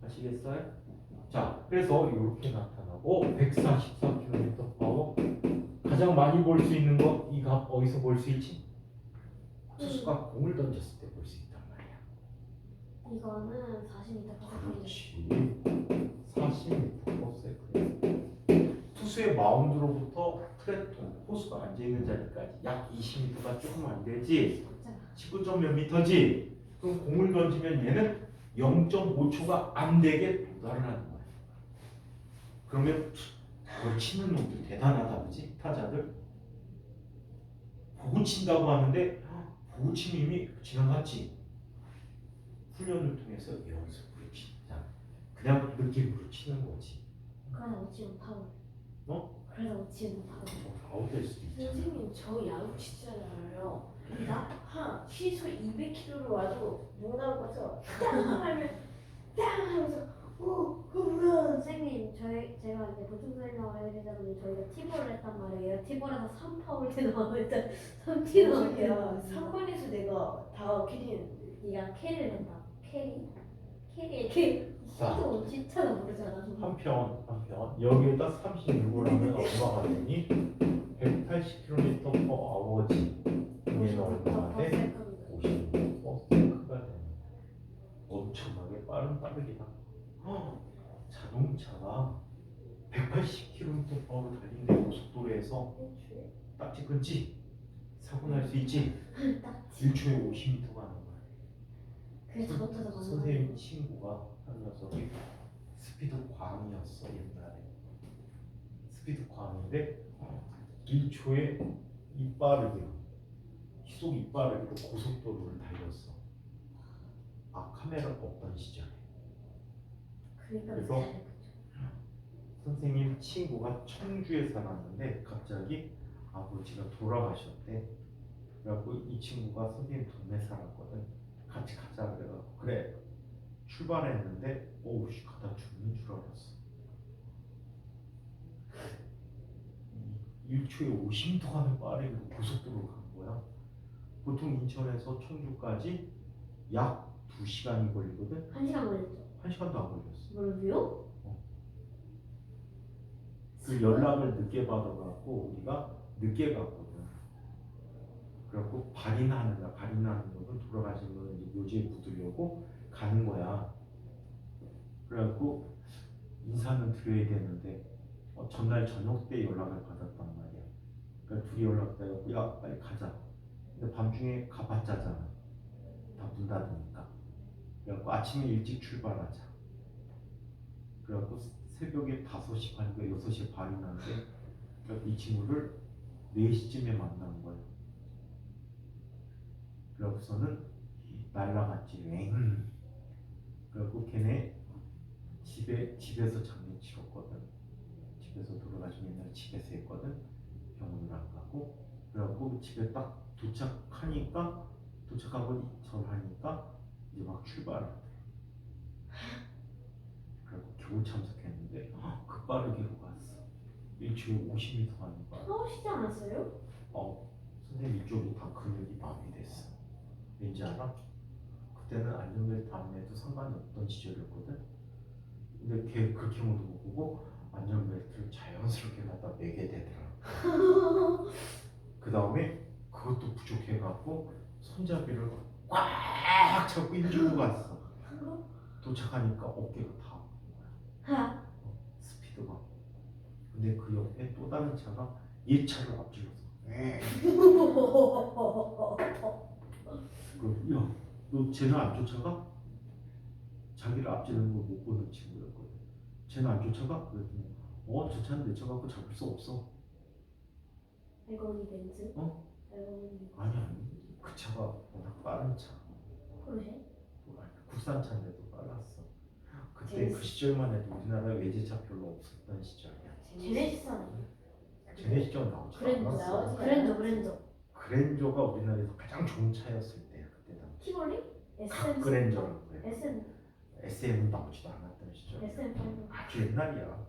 아시겠어요? 자, 그래서 이렇게 나타나고 144km per hour 가장 많이 볼 수 있는 거 이 값 어디서 볼 수 있지? 투수가 공을 던졌을 때 볼 수 있단 말이야. 이거는 40m. 그렇지. 40m per second. 투수의 마운드로부터 트랙통, 포수가 앉아있는 자리까지 약 20m가 조금 안 되지. 19점 몇 미터지? 그럼 공을 던지면 얘는 0.5초가 안 되게 도달을 하는 거야. 그러면 그걸 치는 놈들 대단하다, 그지? 타자들 보고 친다고 하는데 보고 치는 이미 지나갔지. 훈련을 통해서 연습으로 치자. 그냥 느낌으로 치는 거지. 그래서 얻지 못하고. 그래서 얻지 못하고. 아웃될 수도 있잖아. 선생님 저 야구 치잖아요. 한 시속 200km로 와도 못 나가서 땅 하면 땅 하면서 선생님, 제가 이제 보충 설명을 해야 되다 보니 저희가 티볼을 했단 말이에요. 티볼에서 3파울 때 나오면 3티 나오면 3번에서 내가 다 캐리했는데 네가 캐리를 했다. 캐리. 자. 시도 진짜 나 모르잖아. 한편 여기에다 36을 하면 얼마가 되니? 180km per hour지. 얘는 얼마가 돼? 50km가 되는 거야. 엄청나게 빠르기다. 자동차가 180km per hour 달리는데 고속도로에서 딱지 끊지? 사고 날 수 있지? 1초에 50m 가는 거야. 그래서 저부터도 가는 선생님 친구가 한 녀석이 스피드 광이었어 옛날에. 스피드 광인데 1초에 이빠르기로 시속 이빠르기로 고속도로를 달렸어. 카메라가 없던 시절에. 그래서 선생님 친구가 청주에 살았는데 갑자기 아버지가 돌아가셨대. 그래갖고 이 친구가 선생님 동네 살았거든. 같이 가자 그래갖고 그래 출발했는데 오우씨 가다 죽는 줄 알았어. 1초에 50m 가는 빠르게 고속도로 간 거야. 보통 인천에서 청주까지 약 2시간이 걸리거든. 1시간 걸렸죠. 1시간도 안 걸렸어. 뭐라고요? 그 연락을 늦게 받아갖고 우리가 늦게 갔거든. 그래갖고 발인하는 건 돌아가신 분은 이제 묘지에 묻으려고 가는 거야. 그래갖고 인사는 드려야 되는데 전날 저녁 때 연락을 받았단 말이야. 그러니까 둘이 연락돼갖고 야 빨리 가자. 근데 밤중에 가봤자잖아. 다 문 닫으니까. 그래갖고 아침에 일찍 출발하자. 그래갖고 새벽에 5시 반인가 6시 반이 나는데 이 친구를 4시쯤에 만난 거야. 그러고서는 날라갔지. 왱. 그래갖고 걔네 집에서 장례치렀거든. 집에서 돌아가신 옛날에 집에서 했거든. 병원을 안 가고. 그래갖고 집에 딱 도착하고 절하니까 이제 막 출발하더라. 그래갖고 겨우 참석했는데 그 빠르기로 갔어. 일주일 50m 하는 거야. 나오시지 않았어요? 선생님 이쪽이 다 근육이 마비됐어. 왠지 알아? 그때는 안전벨트 안 매도 상관이 없던 시절이었거든. 근데 걔 그렇게 못 보고 안전벨트를 자연스럽게 갖다 매게 되더라. 그 다음에 그것도 부족해갖고 손잡이를 꽉 잡고 인주고 갔어. 도착하니까 어깨가 다 아픈 거야. 스피드가. 근데 그 옆에 또 다른 차가 얘 차를 앞질러서 야, 너 쟤는 안 쫓아가? 자기를 앞지르는 걸 못 보는 친구였거든. 쟤는 안 쫓아가? 그랬더니 저 차는 내 차 갖고 잡을 수 없어. 에거니 벤츠? 에거니 아니 그 차가 워낙 빠른 차. 포르쉐? 국산차인데도 빨랐어. 그때 그 시절만 해도 우리나라에 외제차 별로 없었던 시절이야. 제네시스 아니에요? 제네시스가 나오지 그랜저 않았어. 그랜저 그랜저가 우리나라에서 가장 좋은 차였을 때야 그때 당시. 티볼리? SM 그랜저라고 그래. SM SM은 나오지도 않았던 시절. SM5 아주 옛날이야.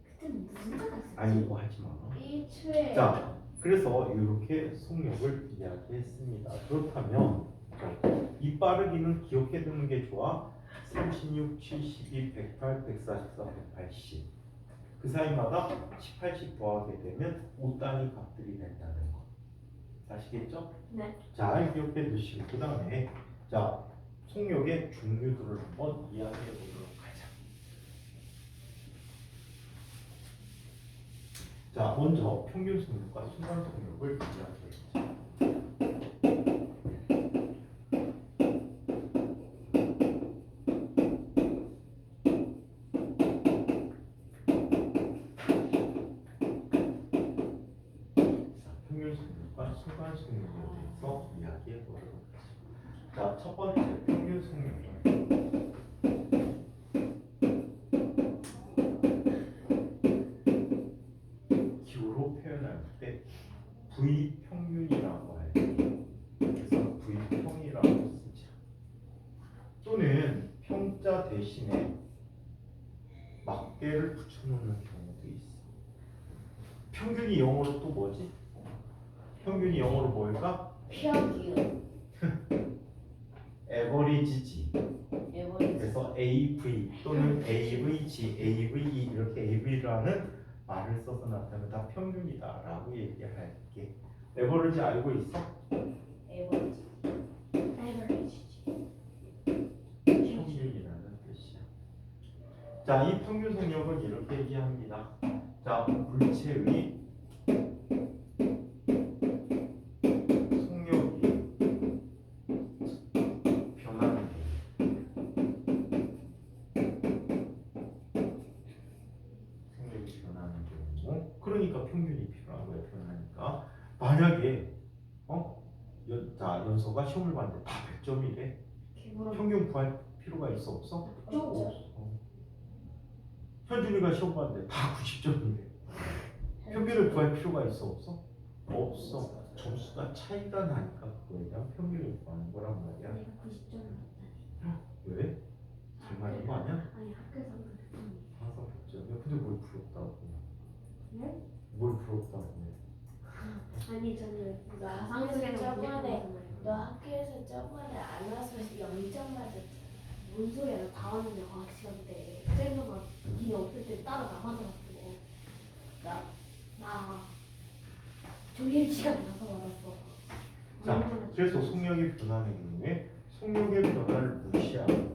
그때는 무슨 차가 있었지? 아니 이거 하지 마. 이초에 자, 그래서 이렇게 속력을 이야기했습니다. 그렇다면 이 빠르기는 기억해두는 게 좋아. 36, 72, 108, 144, 180. 그 사이마다 18씩 더하게 되면 5단위 값들이 된다는 거. 아시겠죠? 네. 자, 기억해 두시고 그 다음에 자 속력의 종류들을 한번 이야기해 보도록 하자. 자, 먼저 평균 속력과 순간 속력을 이야기해 보자. 평균 속력과 순간 속력에 대해서 이야기해 보도록 하죠. 자, 첫 번째 평균 속력은 기호로 표현할 때 V 평균이라고 할 때, 그래서 V 평이라고 쓰자. 또는 평자 대신에 막대를 붙여놓는 경우도 있어. 평균이 영어로 또 뭐지? 평균이 영어로 뭘까? 평균 에버리지지. 에버리지 그래서 AV 또는 AVG, AVE 이렇게 AV라는 말을 써서 나타내면 다 평균이다라고 얘기할게. 에버리지 알고 있어? 에버리지 평균이라는 뜻이야. 자, 이 평균 속력은 이렇게 얘기합니다. 자, 물체의 속력이 변하는 속력이 변하는 경우, 그러니까 평균이 필요한 거야. 변하니까 만약에 연서가 시험을 봤는데 다 100점이래. 평균 구할 필요가 있어 없어? 없죠. 없어. 현준이가 시험 봤는데 다 90점이래. 평균을 구할 필요가 있어 없어? 없어. 점수가 차이가 나니까 그거에 대한 평균을 구하는 거란 말이야. 내가 90점 왜? 잘 맞는 거 아니야? 아니 학교에서 항상 100점이에요. 항상 100점이야. 근데 뭘 부럽다고? 네? 뭘 부럽다고 해? 아니 저는 너 상승에서 저번에 너 너 학교에서 저번에 안 와서 0점 맞았잖아. 뭔 소리야? 나 다 왔는데 과학 시간 때 쌤이 니네 없을 때 따로 나가서 갔고 시간 나서 말았어. 자, 그래서 속력의 변화는 경우에 속력의 변화를 무시하고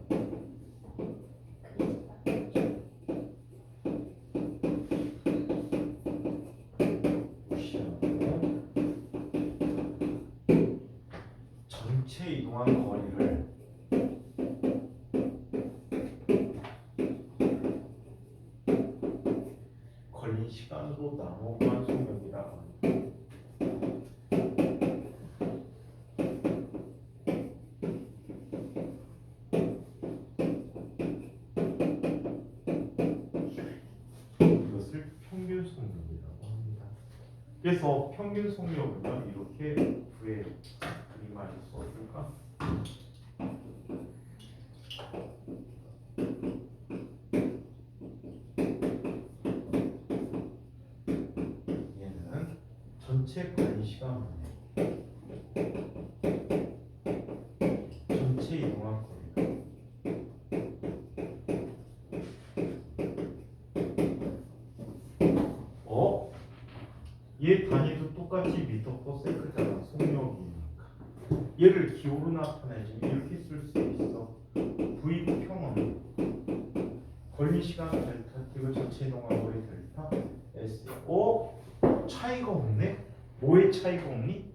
전체 이동한 거리를 걸린 시간으로 나눠간 속력이라고 합니다. 이것을 평균 속력이라고 합니다. 그래서 평균 속력은 이렇게 구해 그림을 써줄까? 얘는 전체 걸린 시간 전체 이동한 거리가 얘 단위도 똑같이 미터 퍼 세크잖아. 속력이니까 얘를 기호로 나타내지 이렇게 쓸 수 있어. V 평은 걸린 시간 델타 T가 전체 이동한 거리 델타 S. 차이가 없네? 뭐의 차이가 없니?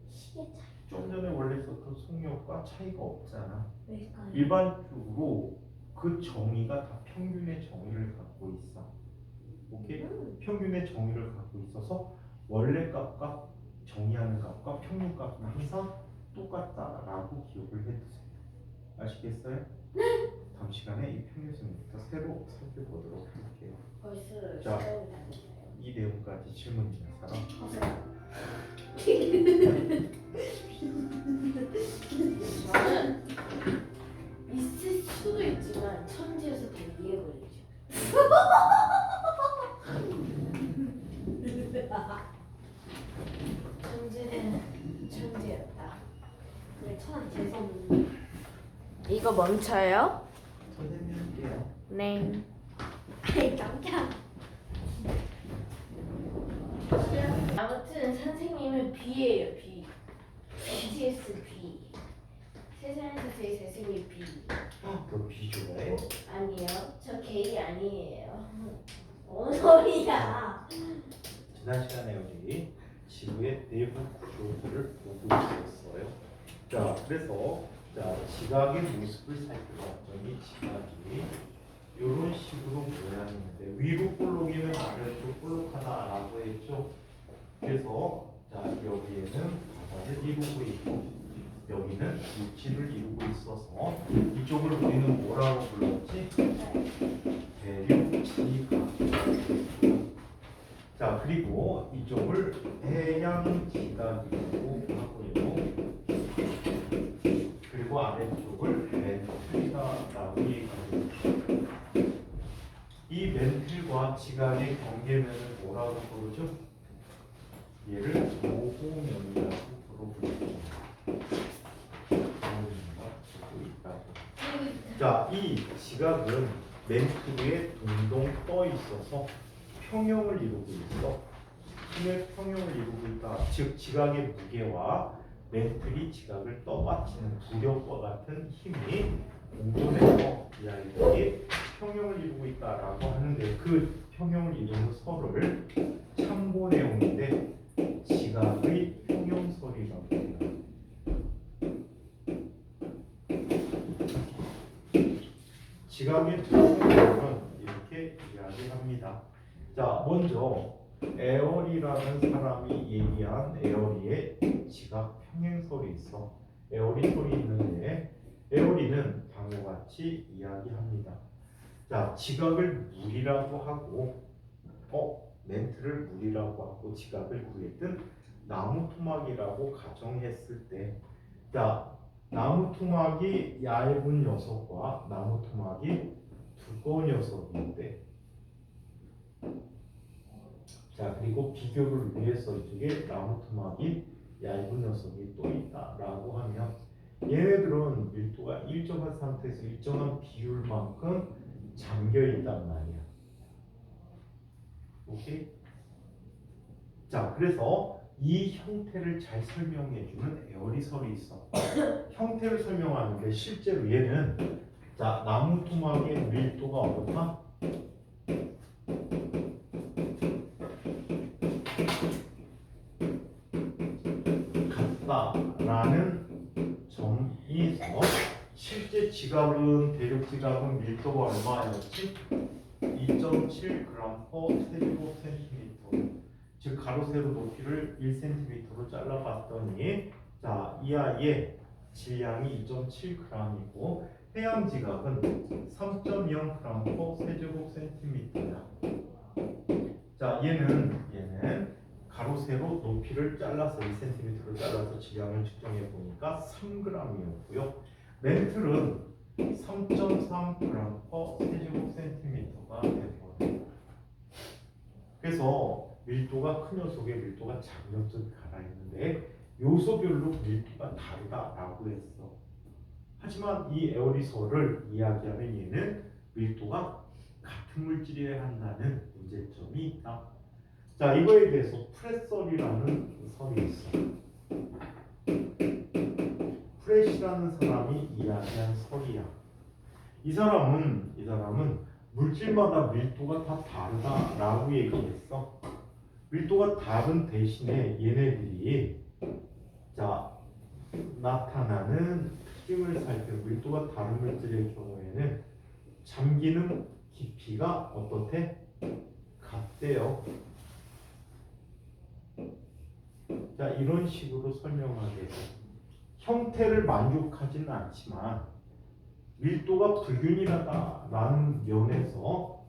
시계 차이. 좀 전에 원래 썼던 속력과 차이가 없잖아. 왜일까요? 일반적으로 그 정의가 다 평균의 정의를 갖고 있어. 오케이? 평균의 정의를 갖고 있어서 원래 값과 정의하는 값과 평균 값은 항상 똑같다라고 기억을 해두세요. 아시겠어요? 네. 다음 시간에 이 평균성부터 새로 살펴보도록 할게요. 벌써 자. 시간이 다 됐나요? 이 내용까지 질문 있는 사람? 저는 있을 수도 있지만 천재여서 다 이해해버리죠. 천재는 천재였다. 왜 천안 재수없는. 이거 멈춰요? 선생님 할게요. 네. 아이 깜짝. 아무튼 선생님은 B예요. B. BTS B. 세상에서 제일 잘생긴 B. 너 비주얼해? 아니요. 저 게이 아니에요. 뭔 소리야? 지난 시간에 우리 지구의 내부 구조들을 보고 있었어요. 자, 그래서 지각의 모습을 살펴봤더니 지각이 이런 식으로 모양인데 위로 볼록이면 아래쪽 볼록하다라고 했죠. 그래서 여기에는 바다를 이루고 있고 여기는 육지를 이루고 있어서 이쪽을 우리는 뭐라고 불렀지? 대륙지각. 자, 그리고 이쪽을 해양지각이라고 하고요. 그리고 아래쪽을 멘틀이다라고 얘기합니다. 이 멘틀과 지각의 경계면을 뭐라고 부르죠? 얘를 모호면이라고 부르고 자, 이 지각은 멘틀 위에 둥둥 떠 있어서 평형을 이루고 있어. 힘의 평형을 이루고 있다. 즉 지각의 무게와 멘틀이 지각을 떠받치는 부력과 같은 힘이 공존해서 이 아이들이 평형을 이루고 있다라고 하는데 그 평형을 이루는 설을 참고 내용인데 지각의 평형설이라고 해요. 지각의 평형설은 이렇게 이야기합니다. 자, 먼저 에어리라는 사람이 얘기한 에어리의 지각 평행설이 있어. 에어리 설이 있는데 에어리는 다음과 같이 이야기합니다. 자, 지각을 물이라고 하고 멘트를 물이라고 하고 지각을 구했던 나무 토막이라고 가정했을 때, 자, 나무 토막이 얇은 녀석과 나무 토막이 두꺼운 녀석인데, 자, 그리고 비교를 위해서 이쪽에 나무 토막이 얇은 녀석이 또 있다라고 하면 얘네들은 밀도가 일정한 상태에서 일정한 비율만큼 잠겨 있단 말이야. 오케이? 자, 그래서 이 형태를 잘 설명해주는 에어리설이 있어. 형태를 설명하는데 실제로 얘는 자 나무 토막의 밀도가 어떻다? 같다라는 점에서 실제 지각은 대륙 지각은 밀도가 얼마였지? 2.7g/세제곱센티미터. 즉 가로 세로 높이를 1cm로 잘라봤더니 자 이 아이의 질량이 2.7g이고 해양 지각은 3.0g/세제곱센티미터야. 자 얘는 가로 세로 높이를 잘라서 2cm로 잘라서 질량을 측정해 보니까 3g이었고요. 멘틀은 3.3g/세제곱센티미터가 되거든요. 그래서 밀도가 큰 녀석의 밀도가 작은 녀석이 갈아있는데 요소별로 밀도가 다르다라고 했어. 하지만 이 에어리sol을 이야기하면 얘는 밀도가 같은 물질이어야 한다는 문제점이 있다. 자, 이거에 대해서 프레설이라는 설이 있어. 프레시라는 사람이 이야기한 설이야. 이 사람은 물질마다 밀도가 다 다르다라고 얘기했어. 밀도가 다른 대신에 얘네들이 자 나타나는 특징을 살펴 밀도가 다른 물질의 경우에는 잠기는 깊이가 어떻대? 같대요. 자 이런 식으로 설명하게 돼. 형태를 만족하지는 않지만 밀도가 불균이하다라는 면에서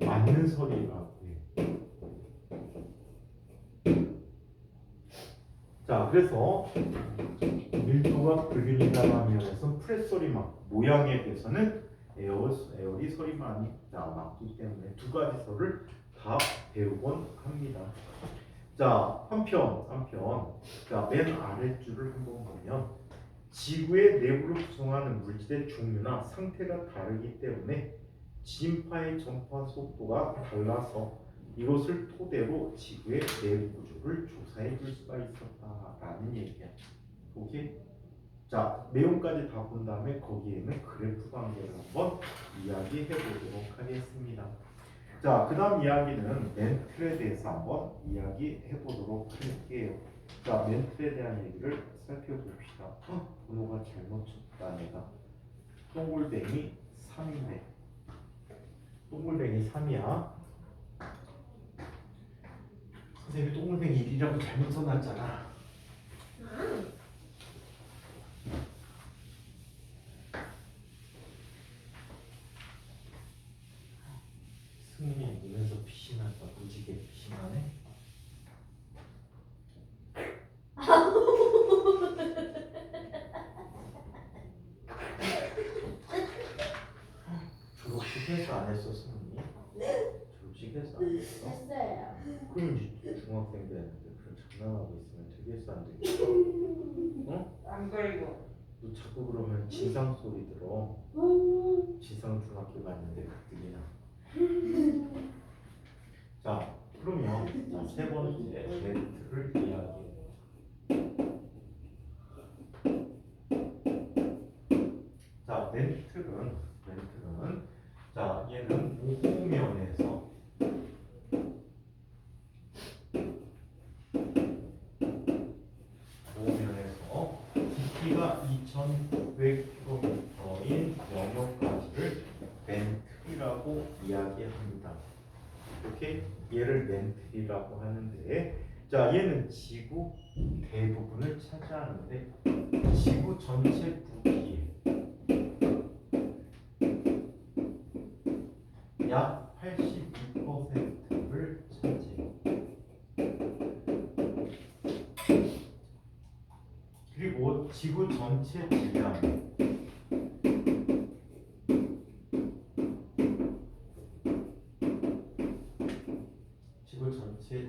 맞는 설이라고 해. 자 그래서 밀도가 불균이다라는 면에서 프레설이 모양에 대해서는 에어리설이 많이 맞기 때문에 두 가지 설을 다 배우곤 합니다. 자 한편 자 맨 아랫줄을 한번 보면 지구의 내부를 구성하는 물질의 종류나 상태가 다르기 때문에 지진파의 전파 속도가 달라서 이것을 토대로 지구의 내부 구조를 조사해 줄 수가 있었다라는 얘기야. 오케이? 자 내용까지 다 본 다음에 거기에는 그래프 관계를 한번 이야기해 보도록 하겠습니다. 자, 그 다음 이야기는 멘틀에 대해서 한번 이야기해 보도록 할게요. 자, 멘틀에 대한 얘기를 살펴봅시다. 번호가 잘못 쳤다 내가. 동글뱅이 3인데 동글뱅이 3이야. 선생님이 동글뱅이 1이라고 잘못 써놨잖아. 승민이 보면서 빛이 났다. 무지개 빛이 나네. 졸업식 해서 안 했어 승민이? 네. 졸업식 해서 안 했어? 했어요. 그럼 이제 중학생 되는데 그런 장난하고 있으면 되겠어 안 되겠어? 어? 안 그리고. 너 자꾸 그러면 진상 소리 들어. 진상 중학교 갔는데 가뜩이나. 자 그러면 자, 세 번째 멘트를 이야기해. 자 멘트는 자 얘는 모호면에서 깊이가 2,900km인 영역까지를 멘틀이라고 이야기합니다. 오케이? 얘를 멘틀이라고 하는데 자 얘는 지구 대부분을 차지하는데 지구 전체 부피의 약 82%를 차지해. 그리고 지구 전체 질량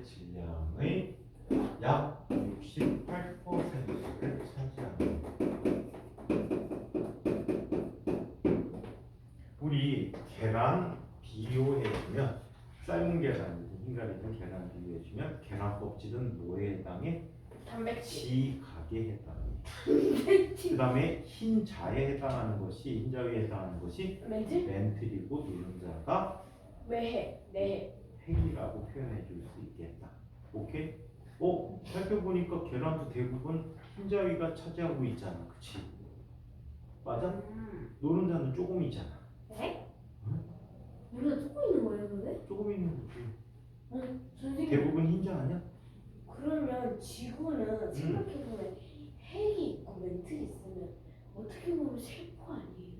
질량의 약 68%를 차지합니다. 우리 계란 비교해주면 삶은 계란이니 흰가리는 계란 비교해주면 계란 껍질은 뭐에 해당해? 단백질. 지각에 해당해. 그 다음에 흰자에 해당하는 것이 흰자에 해당하는 것이 멘트? 멘틀이고 노른자가 매해. 네. 핵이라고 표현해 줄 수 있겠다. 오케이? 살펴보니까 계란도 대부분 흰자위가 차지하고 있잖아. 그치? 맞아? 노른자는 조금이잖아. 네? 우리가 조금 있는 거예요, 그게? 조금 있는 거지. 선생님. 대부분 흰자 아니야? 그러면 지구는 생각해보면 핵이 있고 멘틀이 있으면 어떻게 보면 세포 아니에요?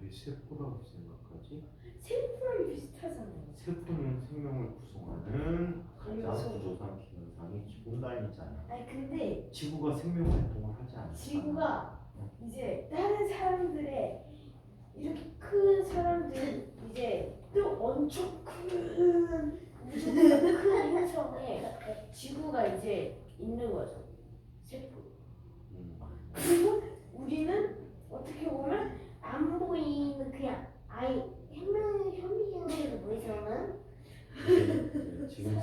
왜 세포라고 생각하지? 세포랑 비슷하잖아요. 세포는 생명을 구성하는 가장 그래서- 구조상 기능상의 기본 단위잖아. 아니 근데 지구가 생명 활동을 하지 않잖아. 지구가 이제 다른 사람들의 이렇게 큰 사람들 이제 또 엄청 큰 우주보다 큰 행성에 지구가 이제 있는 거죠. 세포. 그리고 우리는 어떻게 보면 안 보이는 그냥 아예 현미경으로 보이지만 지금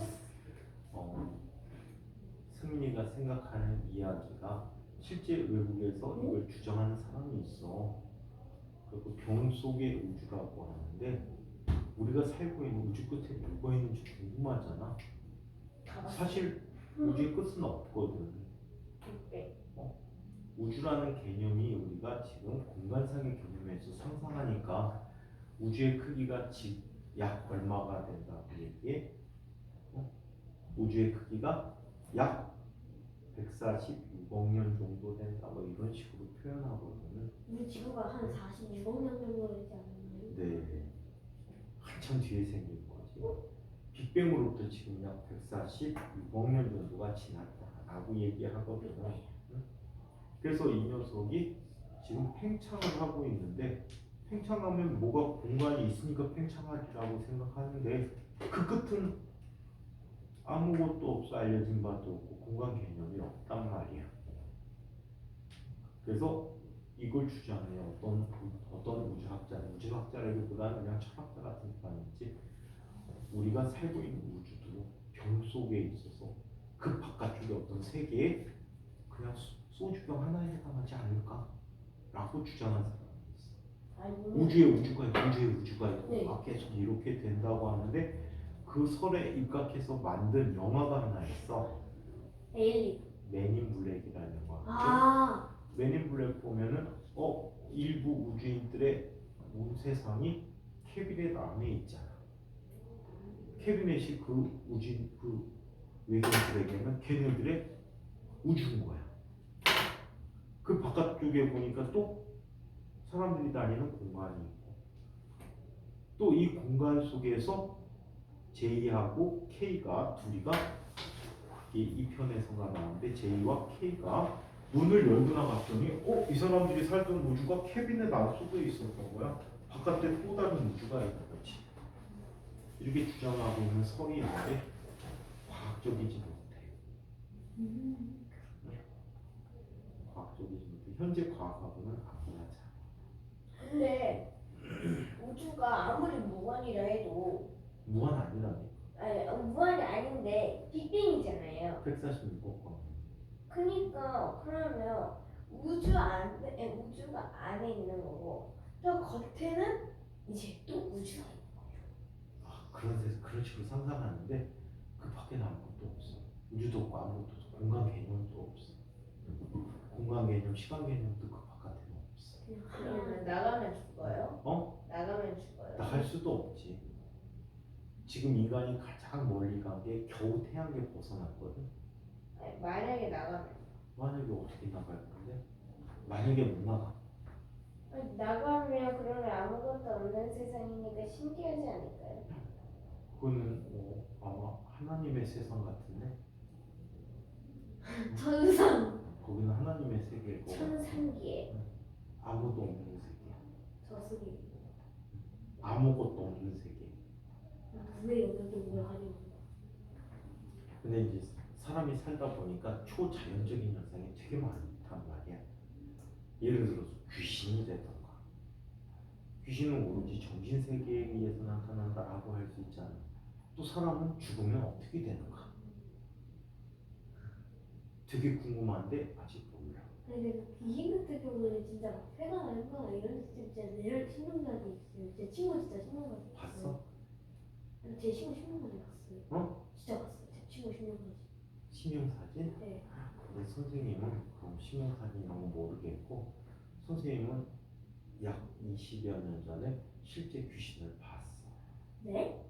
승리가 생각하는 이야기가 실제 외국에서 이걸 주장하는 사람이 있어. 그리고 병 속의 우주라고 하는데 우리가 살고 있는 우주 끝에 뭐가 있는지 궁금하잖아. 사실 우주의 끝은 없거든. 우주라는 개념이 우리가 지금 공간상의 개념에서 상상하니까 우주의 크기가 약 얼마가 된다고 얘기해? 우주의 크기가 약 146억 년 정도 된다 뭐 이런 식으로 표현하거든요. 우리 지구가 한 46억 년 정도 되지 않았나요? 네, 한참 뒤에 생긴 거지. 빅뱅으로부터 지금 약 146억 년 정도가 지났다라고 얘기하거든요. 그래서 이 녀석이 지금 팽창을 하고 있는데 팽창하면 뭐가 공간이 있으니까 팽창하리라고 생각하는데 그 끝은 아무것도 없어. 알려진 바도 없고 공간 개념이 없단 말이야. 그래서 이걸 주장해 어떤 우주학자라기보다는 그냥 철학자 같은 사람이지 우리가 살고 있는 우주도 병 속에 있어서 그 바깥쪽에 어떤 세계에 그냥 소주병 하나에 해당하지 않을까라고 주장한 사람이 있어. 우주의 우주가 있고 네. 계속 이렇게 된다고 하는데 그 설에 입각해서 만든 영화가 하나 있어. 에일리. 맨인 블랙이라는 영화. 아, 맨인 블랙 보면은 일부 우주인들의 온 세상이 캐비넷 안에 있잖아. 캐비넷이 그 우주인 그 외계인들에게는 걔네들의 우주인 거야. 그 바깥쪽에 보니까 또 사람들이 다니는 공간이 있고 또 이 공간 속에서 제이하고 K가 둘이가 이 편에서가 나오는데 제이와 K가 문을 열고나 봤더니 이 사람들이 살던 우주가 캐비넷 안 속에 있었던 거야. 바깥에 또 다른 우주가 있는 거지. 이렇게 주장하고 있는 설이 있는데 과학적이지 못해. 과학적이지 못해. 현재 과학하고는 아니하자. 근데 우주가 아무리 무한이라 해도 무한 아니라네. 무한이 아닌데 빅뱅이잖아요. 146억. 그러니까 그러면 우주가 안에 있는 거고 또 겉에는 이제 또 우주가 있는 거죠. 그런 식으로 상상하는데 그 밖에는 아무것도 없어. 우주도 없고 아무것도 없어. 공간 개념도 없어. 공간 개념, 시간 개념도 그 바깥에는 없어. 그러면 나가면 죽어요? 나가면 죽어요? 나갈 수도 없지. 지금 인간이 가장 멀리 간 게 겨우 태양계 벗어났거든. 아니, 만약에 나가면 만약에 어떻게 나갈 건데? 만약에 못 나가. 아니, 나가면 그러면 아무것도 없는 세상이니까 신기하지 않을까요? 그거는 아마 하나님의 세상 같은데 천상. 거기는 하나님의 세계일 거고 천상기에 아무도 없는 세계. 저승이. 아무것도 없는 세계. 왜 여기 우리가 가지고? 근데 이제 사람이 살다 보니까 초자연적인 현상이 되게 많단 말이야. 예를 들어서 귀신이 되던가. 귀신은 오로지 정신 세계에 의해서 나타난다라고 할 수 있잖아. 또 사람은 죽으면 어떻게 되는가? 되게 궁금한데 아직 몰라. 근데 그 귀신 같은 경우는 진짜 막 회가 나거나 이런 데 진짜 내열 신문사기 있어요. 제 친구 진짜 신문사기 봤어? 제 친구 신문사기 봤어요. 어? 진짜 봤어요. 제 친구 신문사기. 신용사진? 네. 근데 선생님은 그럼 신용사진 이런 거 모르겠고 선생님은 약 20여 년 전에 실제 귀신을 봤어. 네?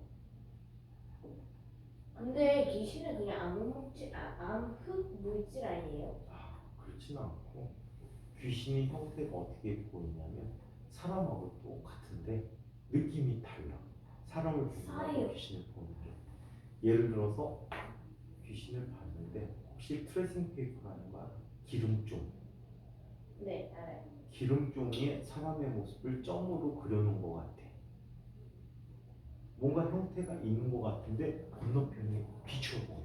근데 귀신은 그냥 암흑 물질 아니에요? 아, 그렇진 않고 귀신의 형태가 어떻게 보이냐면 사람하고 똑같은데 느낌이 달라. 사람을 보는 거하고 살이요. 귀신을 보는 게. 예를 들어서 귀신을 봤는데 혹시 트레이싱 페이퍼라는 거 알아? 기름종. 네, 알아요. 기름종이에 사람의 모습을 점으로 그려놓은 것 같아. 뭔가 형태가 있는 것 같은데 건너편이 비추어 보여.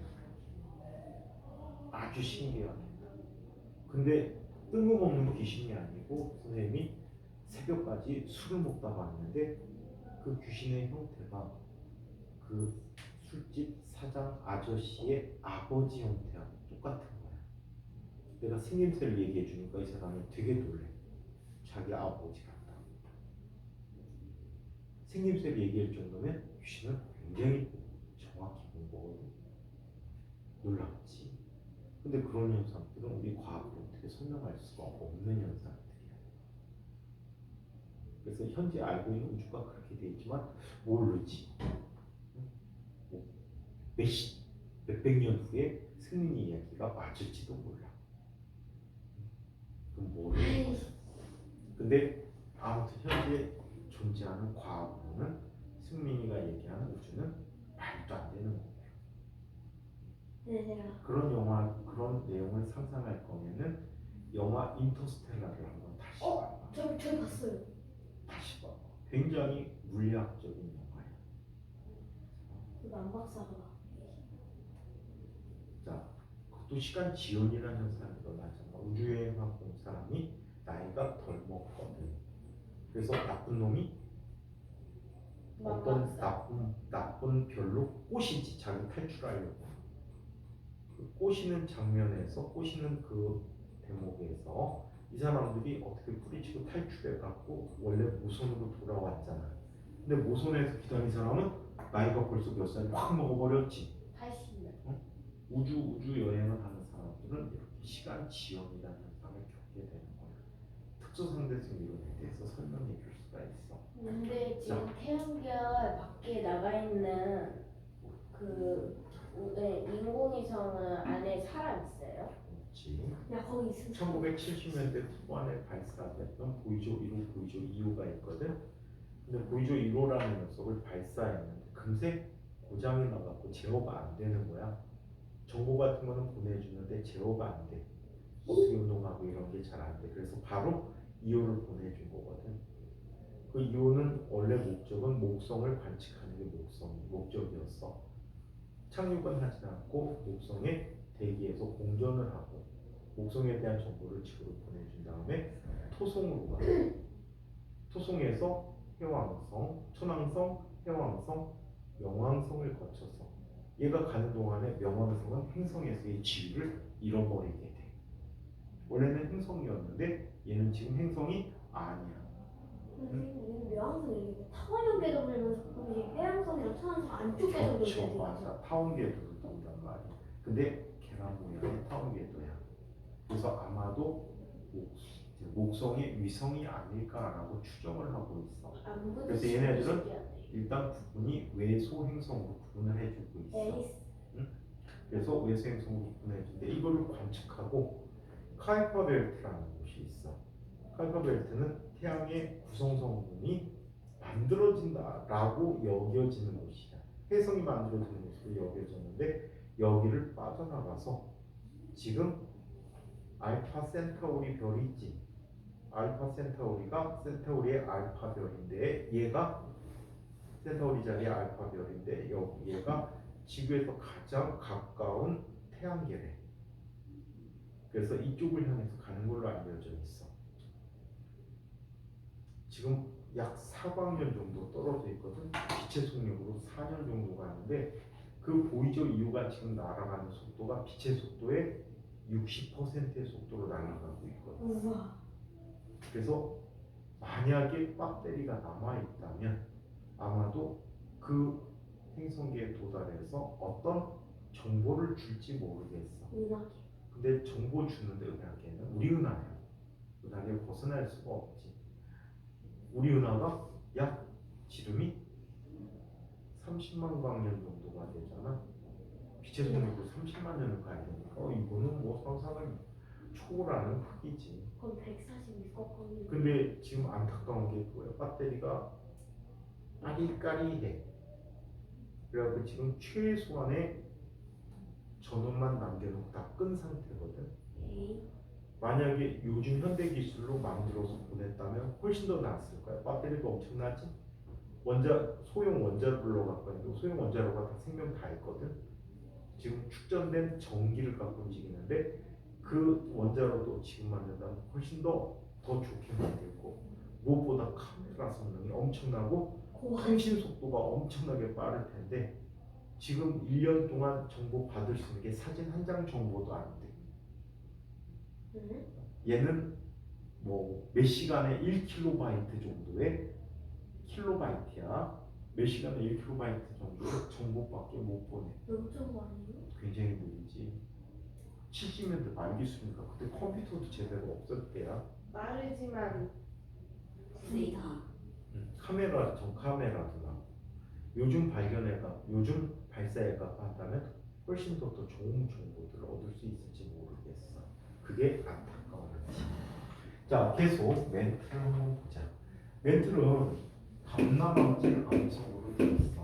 아주 신기합니다. 근데 뜬금없는 귀신이 아니고 선생님이 새벽까지 술을 먹다 봤는데 그 귀신의 형태가 그 술집 사장 아저씨의 아버지 형태하고 똑같은 거야. 내가 생김새를 얘기해 주니까 이 사람이 되게 놀래. 자기 아버지 같다. 생김새를 얘기할 정도면 귀신을 굉장히 정확히 본 거거든. 놀랍지. 근데 그런 현상들은 우리 과학으로 어떻게 설명할 수가 없는 현상들이야. 그래서 현재 알고 있는 우주가 그렇게 돼 있지만 모르지. 뭐 몇백 년 후에 승민이 이야기가 맞을지도 몰라. 그건 모르는 거야. 근데 아무튼 현재 존재하는 과학으로는 승민이가 얘기하는 우주는 말도 안 되는 거예요. 얘들아. 그런 영화, 그런 내용을 상상할 거면은 영화 인터스텔라를 한번 다시 봐봐. 저 봤어요. 다시 봐봐. 굉장히 물리학적인 영화야. 그거 안 박사가. 자, 그것도 시간 지연이라는 현상이 일어나잖아. 우주여행하고 온 사람이 나이가 덜 먹거든. 그래서 나쁜 놈이 어떤 나쁜 별로 꼬시지. 자기 탈출하려고. 그 꼬시는 장면에서, 꼬시는 그 대목에서 이 사람들이 어떻게 뿌리치고 탈출해갖고 원래 모선으로 돌아왔잖아. 근데 모선에서 기다린 사람은 나이가 벌써 몇 살이 확 먹어버렸지. 80년. 우주 여행을 하는 사람들은 이렇게 시간 지연이라는 현상을 겪게 되는 거야. 특수상대성 이론에 대해서 설명해 줄 수가 있어. 근데 지금 태양별 밖에 나가 있는 그 인공위성은 안에 사람 있어요? 그렇지. 야 거기 있으면. 1970년대 초반에 발사됐던 보이조 1호, 보이조 2호가 있거든. 근데 보이조 1호라는 녀석을 발사했는데 금세 고장이 나갖고 제어가 안 되는 거야. 정보 같은 거는 보내주는데 제어가 안 돼. 어떻게 운동하고 이런 게 잘 안 돼. 그래서 바로 2호를 보내준 거거든. 그 2호는 원래 목적은 목성을 관측하는 게 목적이었어. 착륙은 하지 않고 목성의 대기에서 공전을 하고 목성에 대한 정보를 지구로 보내준 다음에 토송으로 가. 토송에서 해왕성, 천왕성, 해왕성, 명왕성을 거쳐서 얘가 가는 동안에 명왕성은 행성에서의 지위를 잃어버리게 돼. 원래는 행성이었는데 얘는 지금 행성이 아니야. 선생님 묘항성이 타원형 궤도면서 가끔씩 해양성이랑 천왕성 안쪽 궤도도 그렇죠, 있어요. 맞아. 타원 궤도를 돈단 말이야. 근데 계란 모양의 타원 궤도야. 그래서 아마도 목성의 위성이 아닐까라고 추정을 하고 있어. 그래서 얘네들은 일단 구분이 외소 행성으로 구분을 해주고 있어. 에리스. 응? 그래서 외소 행성으로 구분해주는데 이거를 관측하고 카이퍼 벨트라는 곳이 있어. 카이퍼 벨트는 태양의 구성 성분이 만들어진다라고 여겨지는 곳이야. 해성이 만들어지는 곳으로 여겨졌는데 여기를 빠져나가서 지금 알파 센타우리 별이 있지. 알파 센타우리가 센타우리의 알파 별인데 얘가 센타우리 자리의 알파 별인데 얘가 지구에서 가장 가까운 태양계래. 그래서 이쪽을 향해서 가는 걸로 알려져 있어. 지금 약 4광년 정도 떨어져 있거든. 빛의 속력으로 4년 정도 가는데 그 보이죠? 이유가 지금 날아가는 속도가 빛의 속도의 60%의 속도로 날아가고 있거든. 우와. 그래서 만약에 배터리가 남아 있다면 아마도 그 행성계에 도달해서 어떤 정보를 줄지 모르겠어. 은하계. 근데 정보 주는데 은하계는 우리 은하야. 은하계 벗어날 수가 없지. 우리 은하가 약 지름이 30만 광년 정도가 되잖아. 빛의 속력으로 30만 년을 가야 되니까 이거는 뭐 상상을 초월하는 크기지. 그럼 146억 광년. 근데 지금 안타까운 게 뭐야? 배터리가 까리까리해. 그래갖고 지금 최소한의 전원만 남겨놓고 다 끈 상태거든. 에이. 만약에 요즘 현대 기술로 만들어서 보냈다면 훨씬 더 나았을 거야. 배터리도 엄청나지. 소형 원자로로 갖고 있는데 소형 원자로가 다 생명 다 있거든. 지금 축전된 전기를 갖고 움직이는데 그 원자로도 지금 만든다면 훨씬 더 좋게 만들고 무엇보다 카메라 성능이 엄청나고 통신 속도가 엄청나게 빠를 텐데 지금 1년 동안 정보 받을 수 있는 게 사진 한 장 정보도 안 돼. 얘는 뭐 몇 시간에 1kB 정도의 킬로바이트야. 몇 시간에 1kB 정도의 정보밖에 못 보내. 너무 좋은 거 아니에요? 굉장히 느리지. 70년대 말 기술이니까 그때 컴퓨터도 제대로 없을 때야. 빠르지만 세다. 카메라 전 카메라도 나고 요즘 발사해가 한다면 훨씬 더 좋은 정보들을 얻을 수 있을지 모르겠어. 그게 안타까운 거지. 자, 계속 멘트를 한번 보자. 멘트는 감나망질 암석으로 되어 있어.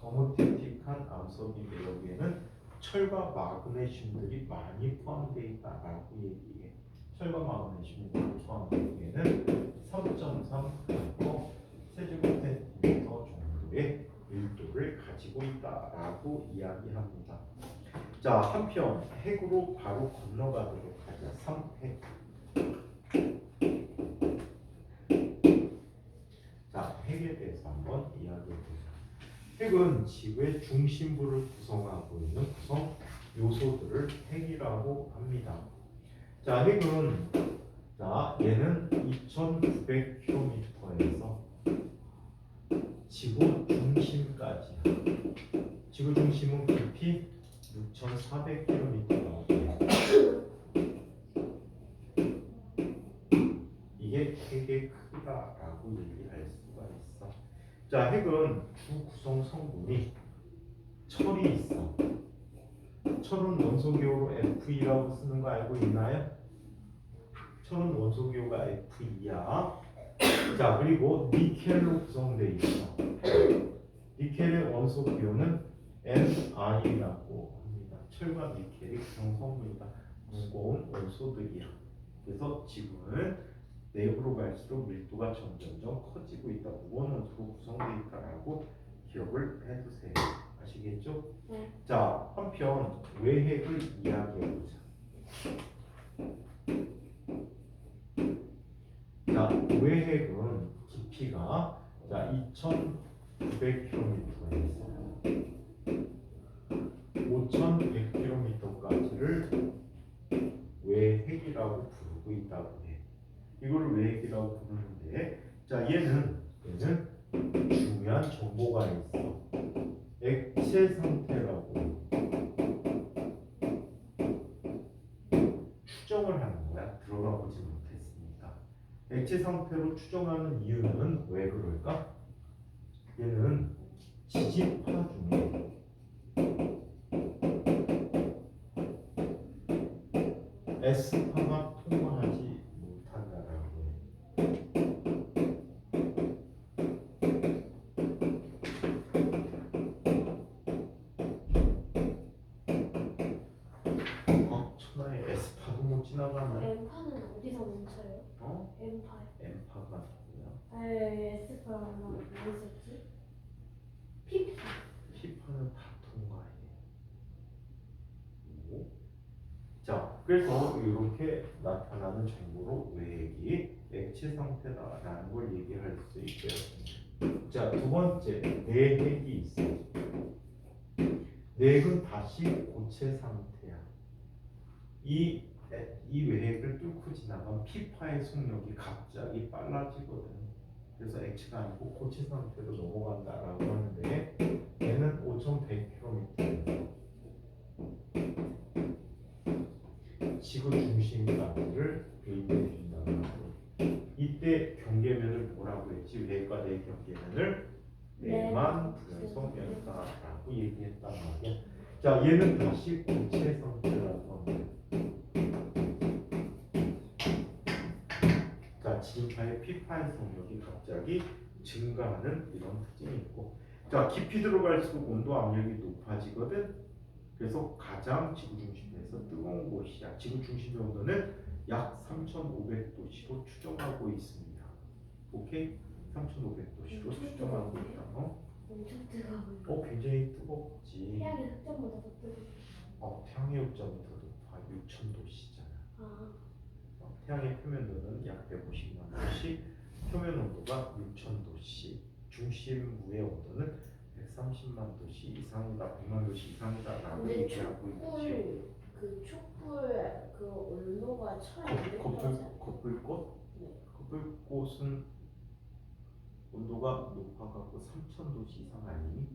거무튀틱한 암석인데 여기에는 철과 마그네슘들이 많이 포함되어 있다라고 얘기해. 철과 마그네슘이 포함되기에는 3.3 세제곱센티미터 정도의 밀도를 가지고 있다라고 이야기합니다. 자, 한편 핵으로 바로 건너가도록 하자. 3핵. 자, 핵에 대해서 한번 이야기해보자. 핵은 지구의 중심부를 구성하고 있는 구성 요소들을 핵이라고 합니다. 자, 핵은 얘는 2,900km에서 지구 중심까지야. 지구 중심은 깊이 6,400km라고 해. 이게 핵의 크기다라고 얘기할 수가 있어. 자, 핵은 주 구성 성분이 철이 있어. 철은 원소기호로 Fe라고 쓰는 거 알고 있나요? 철은 원소기호가 Fe야. 자, 그리고 니켈로 구성되어 있어. 니켈의 원소기호는 Ni라고 합니다. 철과 니켈이 구성성분이다. 무거운 원소들이야. 그래서 지구는 내부로 갈수록 밀도가 점점점 커지고 있다. 무거운 원소로 구성되어 있다라고 기억을 해두세요. 아시겠죠? 네. 자, 한편 외핵을 이야기해보자. 자, 외핵은 깊이가 2,900km에서 5,100km까지를 외핵이라고 부르고 있다고 해. 이걸 외핵이라고 부르는데, 자, 얘는 중요한 정보가 있어. 액체 상태라고 추정을 하는 거야. 들어가 보지 못했으니까. 액체 상태로 추정하는 이유는 왜 그럴까? 얘는 지지파 중에 S파가 통과하지 못한다라고 해. 천하에 S파도 못 지나가나? M파는 어디서 멈춰요? 어? M파요. M파가 뭐야? S파랑 뭐 있었지? P파. P파는 다 통과해. 오? 자, 그래서 이렇게 나타나는 정보로 외핵이 액체 상태다라는 걸 얘기할 수 있고요. 자, 두 번째 내핵이 있어요. 내핵은 다시 고체 상태야. 이 외핵을 뚫고 지나간 피파의 속력이 갑자기 빨라지거든. 그래서 액체가 아니고 고체 상태로 넘어간다라고 하는데 얘는 5,100km 지구 중심가를 의미해준다. 이때 경계면을 뭐라고 했지? 외핵과 내 경계면을 내만 불연속면이다라고 얘기했단 말이야. 자, 얘는 다시 고체 상태라고 합니다. 자, 지진파의 피파의 속력이 갑자기 증가하는 이런 특징이 있고, 자, 깊이 들어갈수록 온도 압력이 높아지거든. 그래서 가장 지구 중심에서 뜨거운 곳이야. 지구 중심의 온도는 약 3,500도씨로 추정하고 있습니다. 오케이? 3,500도씨로 추정하고 있다. 엄청 뜨거워요. 굉장히 뜨겁지. 태양의 흑점보다 더 뜨거워. 태양의 흑점이 더 높아. 6,000도씨잖아. 아, 태양의 표면도는 약 150만 도씨, 표면 온도가 6,000도씨, 중심부의 온도는 130만 도씨 이상이다, 100만 도씨 이상이다라고 근데 얘기하고 있지. 촛불 그 온도가 1,200도잖아요. 거풀꽃? 네. 거풀꽃은 온도가 높아가고 3,000도씨 이상 아니니?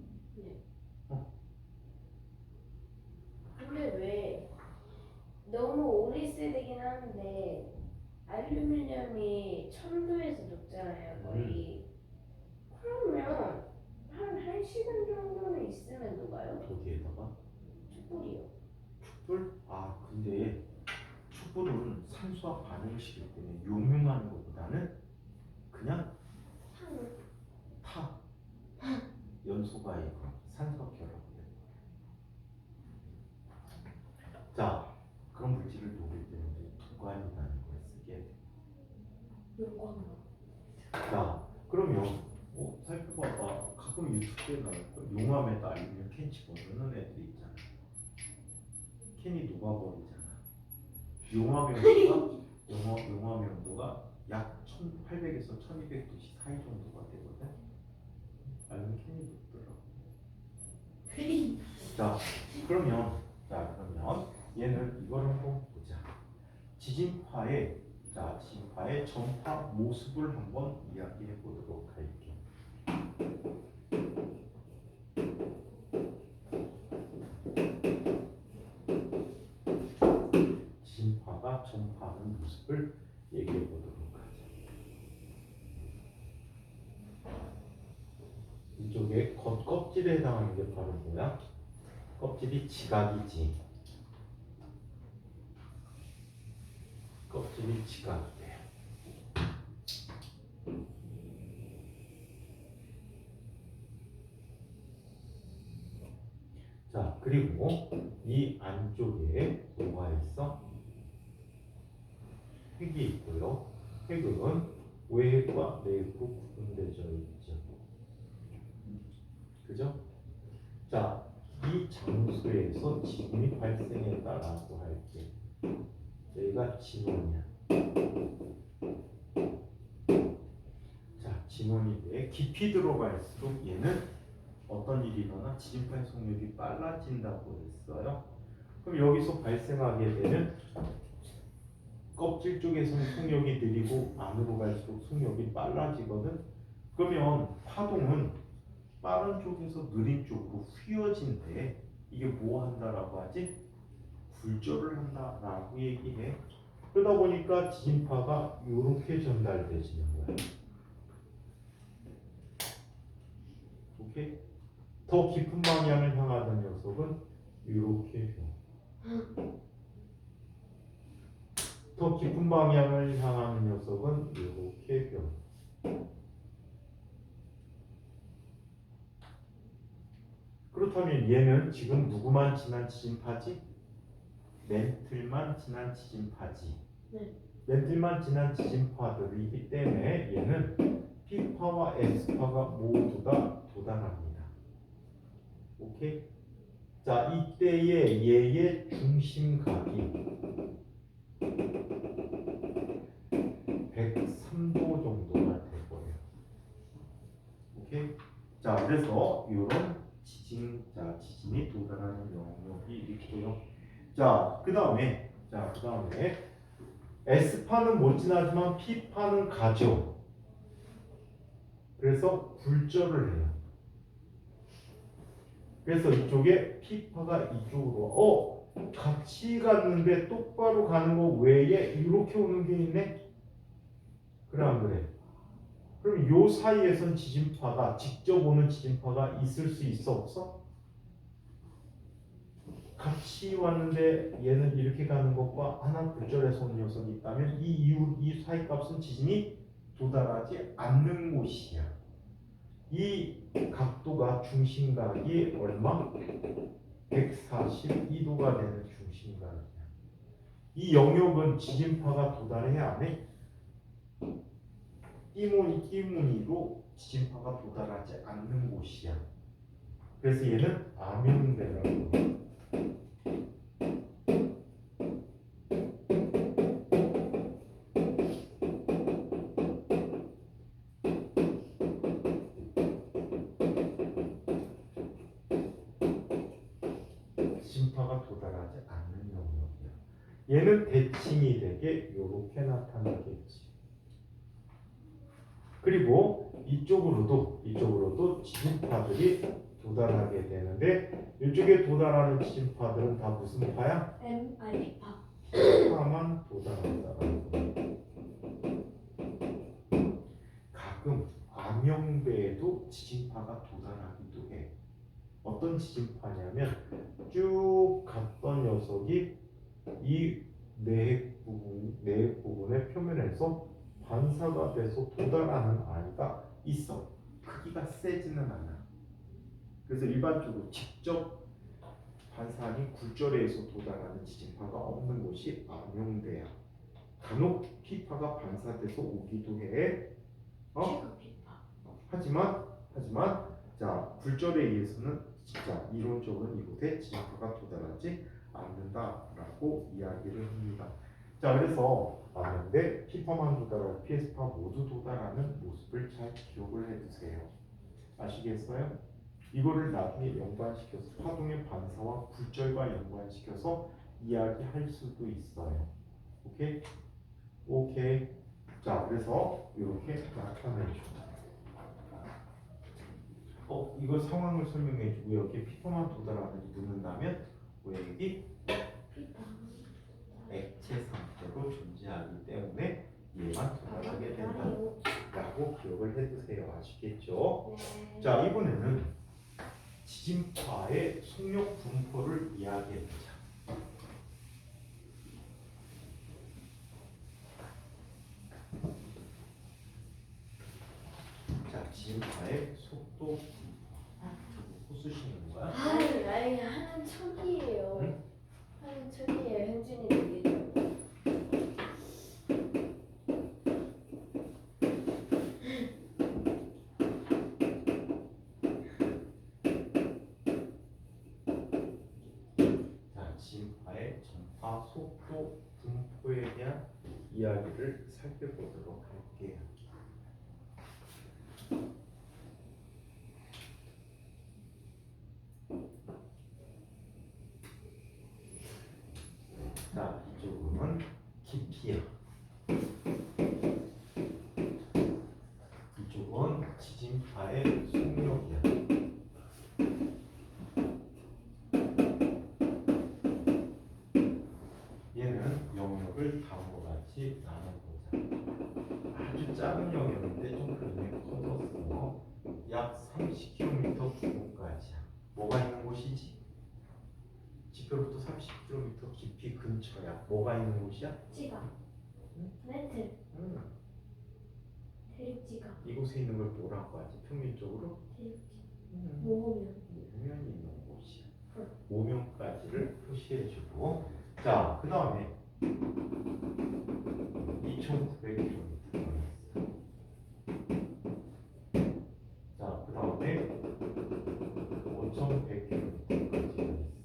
근데 왜 너무 오래 있어야 되긴 하는데 알루미늄이 1,000도에서 녹잖아요, 거의. 그러면 한 1시간 정도는 있으면 녹아요? 어디에다가? 촛불이요. 촛불? 근데 촛불은 산소와 반응을 시키기 때문에 용융하는 것보다는 그냥 타 연소가 있고 산소와 결합이 돼. 자, 그런 물질을 녹일 때는 두관이라는 걸 쓰게 돼. 용광로. 자, 그러면 살펴봐봐. 가끔 유튜브에 나올 용암에다 알루미늄 캔 집어넣는 애들이 있잖아. 캔이 녹아버리잖아. 용암의 온도가 약 1,800에서 1,200도씨 사이 정도가 되거든. 알루미늄 캔이 녹더라고. 그러면 얘는 이걸 한번 보자. 지진파의 전파 모습을 한번 이야기해 보도록 할게. 지진파가 전파하는 모습을 얘기해 보도록 하자. 이쪽에 겉껍질에 해당하는 게 바로 뭐야? 껍질이 지각이지. 껍질이 지각돼. 자, 그리고 이 안쪽에 뭐가 있어? 핵이 있고요. 핵은 외핵과 내핵으로 구분되어 있죠. 그죠? 자, 이 장소에서 지진이 발생했다라고 할게. 여기가 진원이야. 자, 진원인데 깊이 들어갈수록 얘는 어떤 일이 일어나? 지진파의 속력이 빨라진다고 했어요. 그럼 여기서 발생하게 되는 껍질 쪽에서는 속력이 느리고 안으로 갈수록 속력이 빨라지거든. 그러면 파동은 빠른 쪽에서 느린 쪽으로 휘어진대. 이게 뭐 한다라고 하지? 굴절을 한다라고 얘기해. 그러다 보니까 지진파가 이렇게 전달되지는 거야. 오케이? 더 깊은 방향을 향하던 녀석은 이렇게 휘어. 더 깊은 방향을 향하는 녀석은 이렇게 휘어. 그렇다면 얘는 지금 누구만 지난 지진파지? 멘틀만 지난 지진파지. 네. 멘틀만 지난 지진파들이기 때문에 얘는 P파와 S파가 모두 다 도달합니다. 오케이? 자, 이때의 얘의 중심각이 103도 정도가 될 거예요. 오케이? 자, 그래서 이런 지진이 도달하는 영역이 있고요. 자, 그 다음에 S파는 못 지나지만 P파는 가죠. 그래서 굴절을 해요. 그래서 이쪽에 P파가 이쪽으로 같이 갔는데 똑바로 가는 거 외에 이렇게 오는 게 있네? 그래 안 그래? 그럼 요 사이에선 지진파가 직접 오는 지진파가 있을 수 있어 없어? 같이 왔는데 얘는 이렇게 가는 것과 하나 굴절해서 온 녀석이 있다면 이 사이 값은 지진이 도달하지 않는 곳이야. 이 각도가 중심각이 얼마? 142도가 되는 중심각이야. 이 영역은 지진파가 도달해야 안 해? 끼무니로 지진파가 도달하지 않는 곳이야. 그래서 얘는 암용대라고 해. 지진파가 도달하지 않는 영역이야. 얘는 대칭이 되게 이렇게 나타나겠지. 그리고 이쪽으로도 지진파들이 도달하게 되는데 이쪽에 도달하는 지진파들은 다 무슨 파야? P파. 파만 도달한다라는 거야. 가끔 암영배에도 지진파가 도달하기도 해. 어떤 지진파냐면 쭉 갔던 녀석이 이 내핵 부분의 표면에서 반사가 돼서 도달하는 아이가 있어. 크기가 세지는 않아. 그래서 일반적으로 직접 반사하니 굴절에 의해서 도달하는 지진파가 없는 곳이 암용대야. 간혹 P파가 반사돼서 오기도 해. P파. 하지만 자, 굴절에 의해서는 진짜 이론적으로는 이곳에 지진파가 도달하지 않는다라고 이야기를 합니다. 자, 그래서 암용대 P파만 도달하고 PS파 모두 도달하는 모습을 잘 기억을 해두세요. 아시겠어요? 이거를 나중에 연관시켜서 파동의 반사와 굴절과 연관시켜서 이야기할 수도 있어요. 오케이. 자, 그래서 이렇게 나타내죠. 이거 상황을 설명해주고 여기 P파만 도달하는지 묻는다면 왜 여기 P파. 액체 상태로 존재하기 때문에 얘만 도달하게 된다라고 기억을 해두세요. 아시겠죠? 네. 자, 이번에는 지진파의 속력 분포를 이야기해보자. 자, 지진파의 속도 분포. 저거 호수시는 거야? 아니 하는 척이에요. 응? 하는 척이에요. 현준이 얘기죠. 자, 지진파의 전파 속도 분포에 대한 이야기를 살펴보도록 할게요. 자, 이쪽은 깊이야. 이쪽은 지진파의 속력이야. 얘는 영역을 다음과 같이 나눠보자. 아주 작은 영역인데 좀 그림이 커졌어. 약 30km 부근까지야. 뭐가 있는 곳이지? 지표로부터 30km 깊이 근처야. 뭐가 있는 곳이야? 지각. 응? 네트. 대륙지각. 이곳에 있는 걸 뭐라고 하지? 평균적으로? 대륙지각. 음. 모호면. 모면이 있는 곳이야. 모면까지를 표시해주고, 자, 그 다음에 2,900km. 자, 그 다음에 5,100km까지 있어.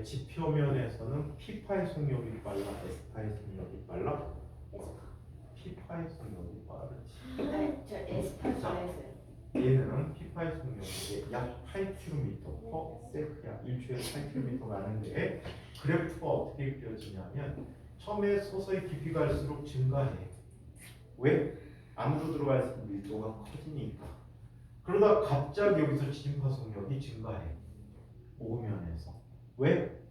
왜 지표면에서는 P파의 속력이 빨라, S파의 속력이 빨라? P파의 속력이 빠르지. 아니 저 에스파 좋아했어요. 얘는 P파의 속력이 약 8km/s야. 1초에 8km 가는데 그래프가 어떻게 그려지냐면 처음에 서서히 깊이 갈수록 증가해. 왜? 안으로 들어갈수록 밀도가 커지니까. 그러다 갑자기 여기서 지진파 속력이 증가해. 오면에서. 왜?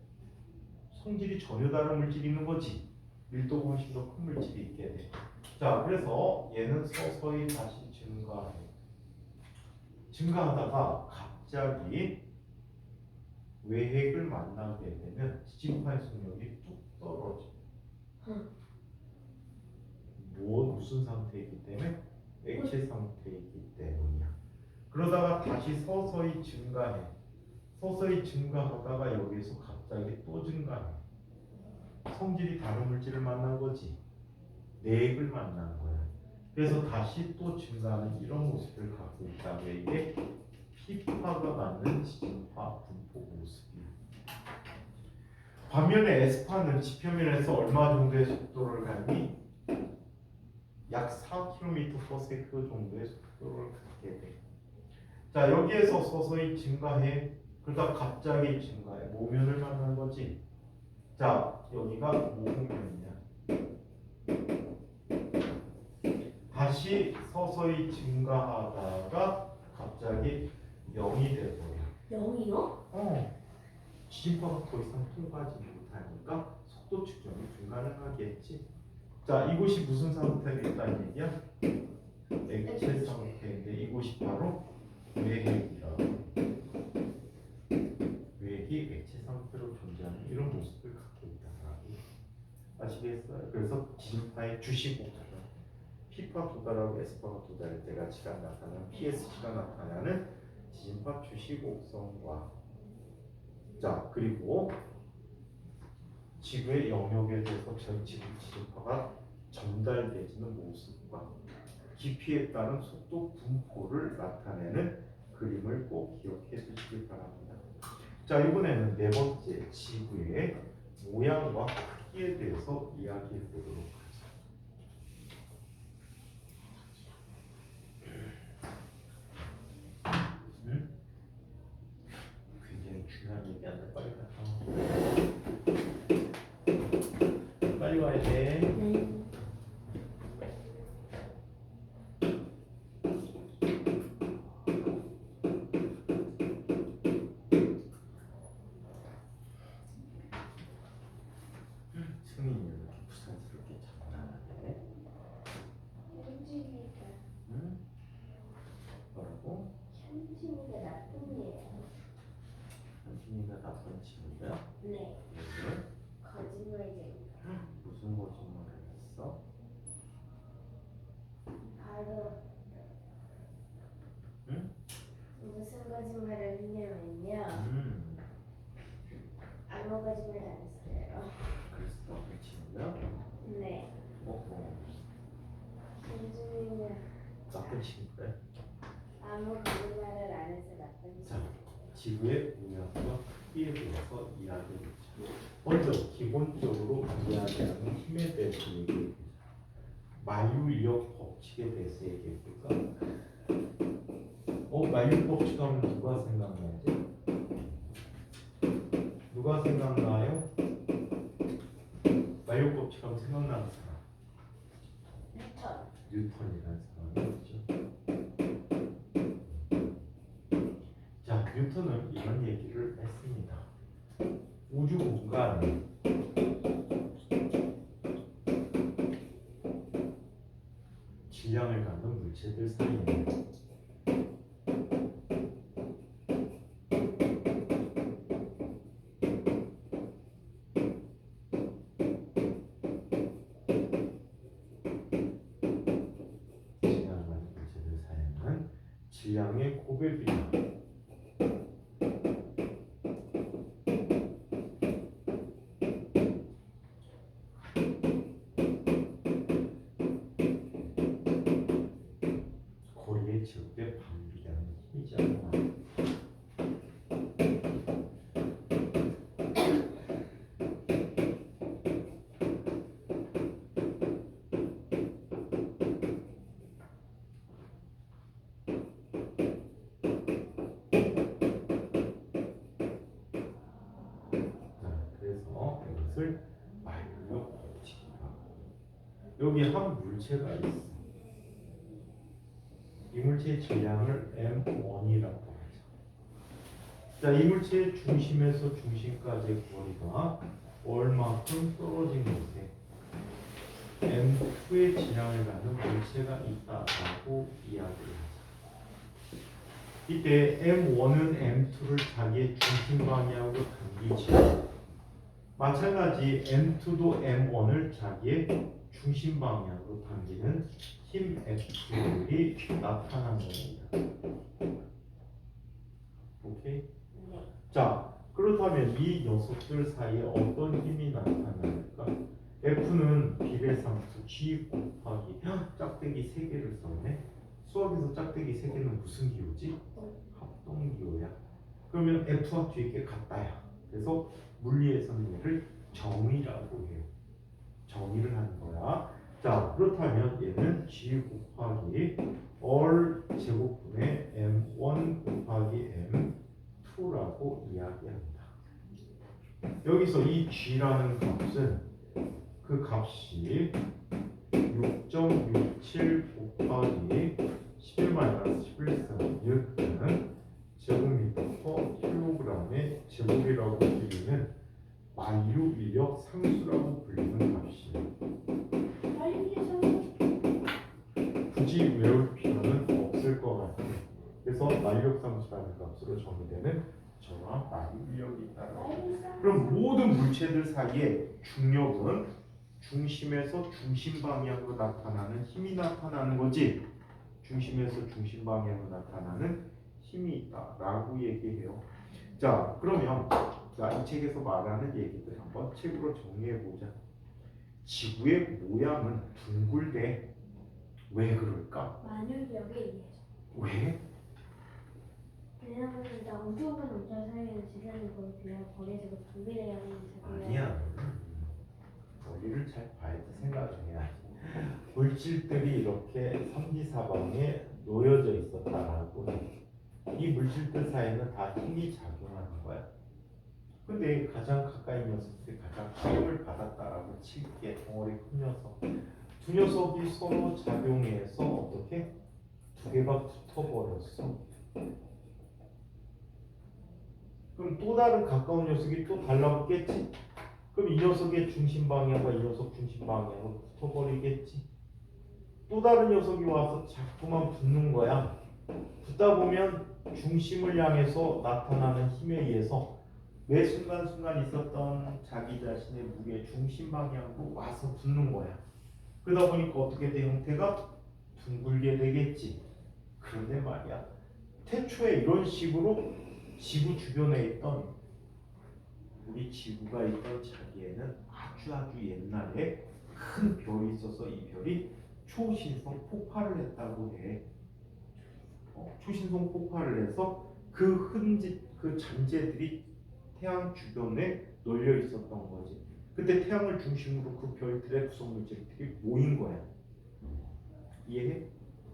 성질이 전혀 다른 물질이 있는 거지. 밀도가 훨씬 더 큰 물질이 있게 돼. 자, 그래서 얘는 서서히 다시 증가해. 증가하다가 갑자기 외핵을 만나게 되면 지진파의 속력이 뚝 떨어져. 무슨 상태이기 때문에? 액체 상태이기 때문이야. 그러다가 다시 서서히 증가해. 서서히 증가하다가 여기서 갑자기 또 증가해. 성질이 다른 물질을 만난 거지. 내액을 만난 거야. 그래서 다시 또 증가하는 이런 모습을 갖고 있다고 해. 이게 P파가 갖는 지진파 분포 모습이야. 반면에 S파는 지표면에서 얼마 정도의 속도를 갖니? 약 4km/s 정도의 속도를 갖게 돼. 자, 여기에서 서서히 증가해. 그러다 갑자기 증가해. 모면을 만난 거지. 자, 여기가 모면이야. 다시 서서히 증가하다가 갑자기 0이 돼버려. 0이요? 지진파가 더 이상 통과하지 못하니까 속도 측정이 불가능하겠지. 자, 이곳이 무슨 상태가 있다는 얘기야? 액체 상태인데 이곳이 바로 외핵이야. 외핵이 액체 상태로 존재하는 이런 모습을 갖고 있다라고 아시겠어요? 그래서 지진파의 주시곡선 P파 도달하고 S파가 도달할 때 가치가 나타나는 PSC가 나타나는 지진파 주시곡선과 자 그리고 지구의 영역에 대해서 전 지구 지진파가 전달되지는 모습과 깊이에 따른 속도 분포를 나타내는 그림을 꼭 기억해 두시길 바랍니다. 자 이번에는 네 번째 지구의 모양과 크기에 대해서 이야기해 보도록 하죠. 굉장히 중요한 얘기한데 빨리 갔다 와. 빨리 와야 돼. 네. 승민이 이렇게 부산스럽게 장난하네. 현진이가 응? 뭐라고? 현진이가 나쁜 애예요. 현진이가 나쁜 친구야? 네. 왜? 거짓말쟁이. 무슨 거짓말을 했어? 바로 응? 무슨 거짓말을 했냐면요. 아무 거짓말 안 했어요. 그래서 나쁜 친구야? 네. 현진이는 나쁜 친구래? 아무 거짓말을 안 해서 나쁜 자, 친구. 지구의 모양과 크기에 대해서 이야기해보자. 먼저 기본적으로 이야기하는 힘에 대해서 얘기해보자. 만유인력 법칙에 대해서 얘기해볼까? 만유 법칙 하면 누가 생각나지? 누가 생각나요? 만유 법칙 하면 생각나는 사람 뉴턴. 뉴턴이라는 사람이었죠. 자, 뉴턴은 이런 얘기를 했습니다. 우주 공간 질량을 갖는 물체들 사이에 질량을 갖는 물체들 사이에는 질량의 고백이다. 거리의 제곱에 반비례하는 힘이지 않나. 여기 한 물체가 있어. 이 물체의 질량을 M1이라고 하죠. 자, 이 물체의 중심에서 중심까지의 거리가 얼만큼 떨어진 것에 M2의 질량을 갖는 물체가 있다라고 이야기를 하죠. 이때 M1은 M2를 자기의 중심 방향으로 당기지, 마찬가지 M2도 M1을 자기의 중심 방향으로 당기는 힘 F들이 나타난 겁니다. 오케이? 네. 자, 그렇다면 이 녀석들 사이에 어떤 힘이 나타날까? F는 비례상수 G 곱하기 짝대기 3개를 썼네. 수학에서 짝대기 3개는 무슨 기호지? 합동기호야. 그러면 F와 뒤에 게 같다야. 그래서 물리에서는 얘를 정의라고 해요. 정의를 하는 거야. 자, 그렇다면 얘는 G 곱하기 all 제곱분의 M1 곱하기 M2라고 이야기합니다. 여기서 이 G라는 값은 그 값이 6.67 곱하기 11-11 뉴턴 제곱미터 킬로그램의 제곱이라고 불리는 만유 인력 상수라고 불리는 값이에요. 굳이 외울 필요는 없을 것 같아요. 그래서 만력 상수라는 값으로 정의되는 저와 만유 인력이 있다. 그럼 모든 물체들 사이에 중력은 중심에서 중심 방향으로 나타나는 힘이 나타나는 거지. 중심에서 중심 방향으로 나타나는 힘이 있다라고 얘기해요. 자, 그러면 이 책에서 말하는 얘기들 한번 책으로 정리해 보자. 지구의 모양은 둥글대. 왜 그럴까? 만유력에 의해서. 왜? 왜냐면 일단 우주과 우주 사이에는 지면이 거의 그냥 거리에서 분비돼야 하는 작용이 아니야. 원리를 잘 봐야지, 생각을 해야지. 물질들이 이렇게 삼지사방에 놓여져 있었다라고 해. 이 물질들 사이에는 다 힘이 작용하는 거야. 근데 가장 가까이 있는 녀석들이 가장 힘을 받았다라고 칠게. 덩어리 큰 녀석. 두 녀석이 서로 작용해서 어떻게? 두 개가 붙어버렸어. 그럼 또 다른 가까운 녀석이 또 달라붙겠지? 그럼 이 녀석의 중심 방향과 이 녀석 중심 방향은 붙어버리겠지? 또 다른 녀석이 와서 자꾸만 붙는 거야. 붙다 보면 중심을 향해서 나타나는 힘에 의해서 매 순간순간 있었던 자기 자신의 무게 중심 방향으로 와서 붙는 거야. 그러다 보니까 어떻게 돼? 형태가 둥글게 되겠지. 그런데 말이야, 태초에 이런 식으로 지구 주변에 있던 우리 지구가 있던 자리에는 아주 옛날에 큰 별이 있어서 이 별이 초신성 폭발을 했다고 해. 초신성 폭발을 해서 그 흔지, 그 잔재들이 태양 주변에 널려 있었던 거지. 그때 태양을 중심으로 그 별들의 구성 물질들이 모인 거야. 이해해?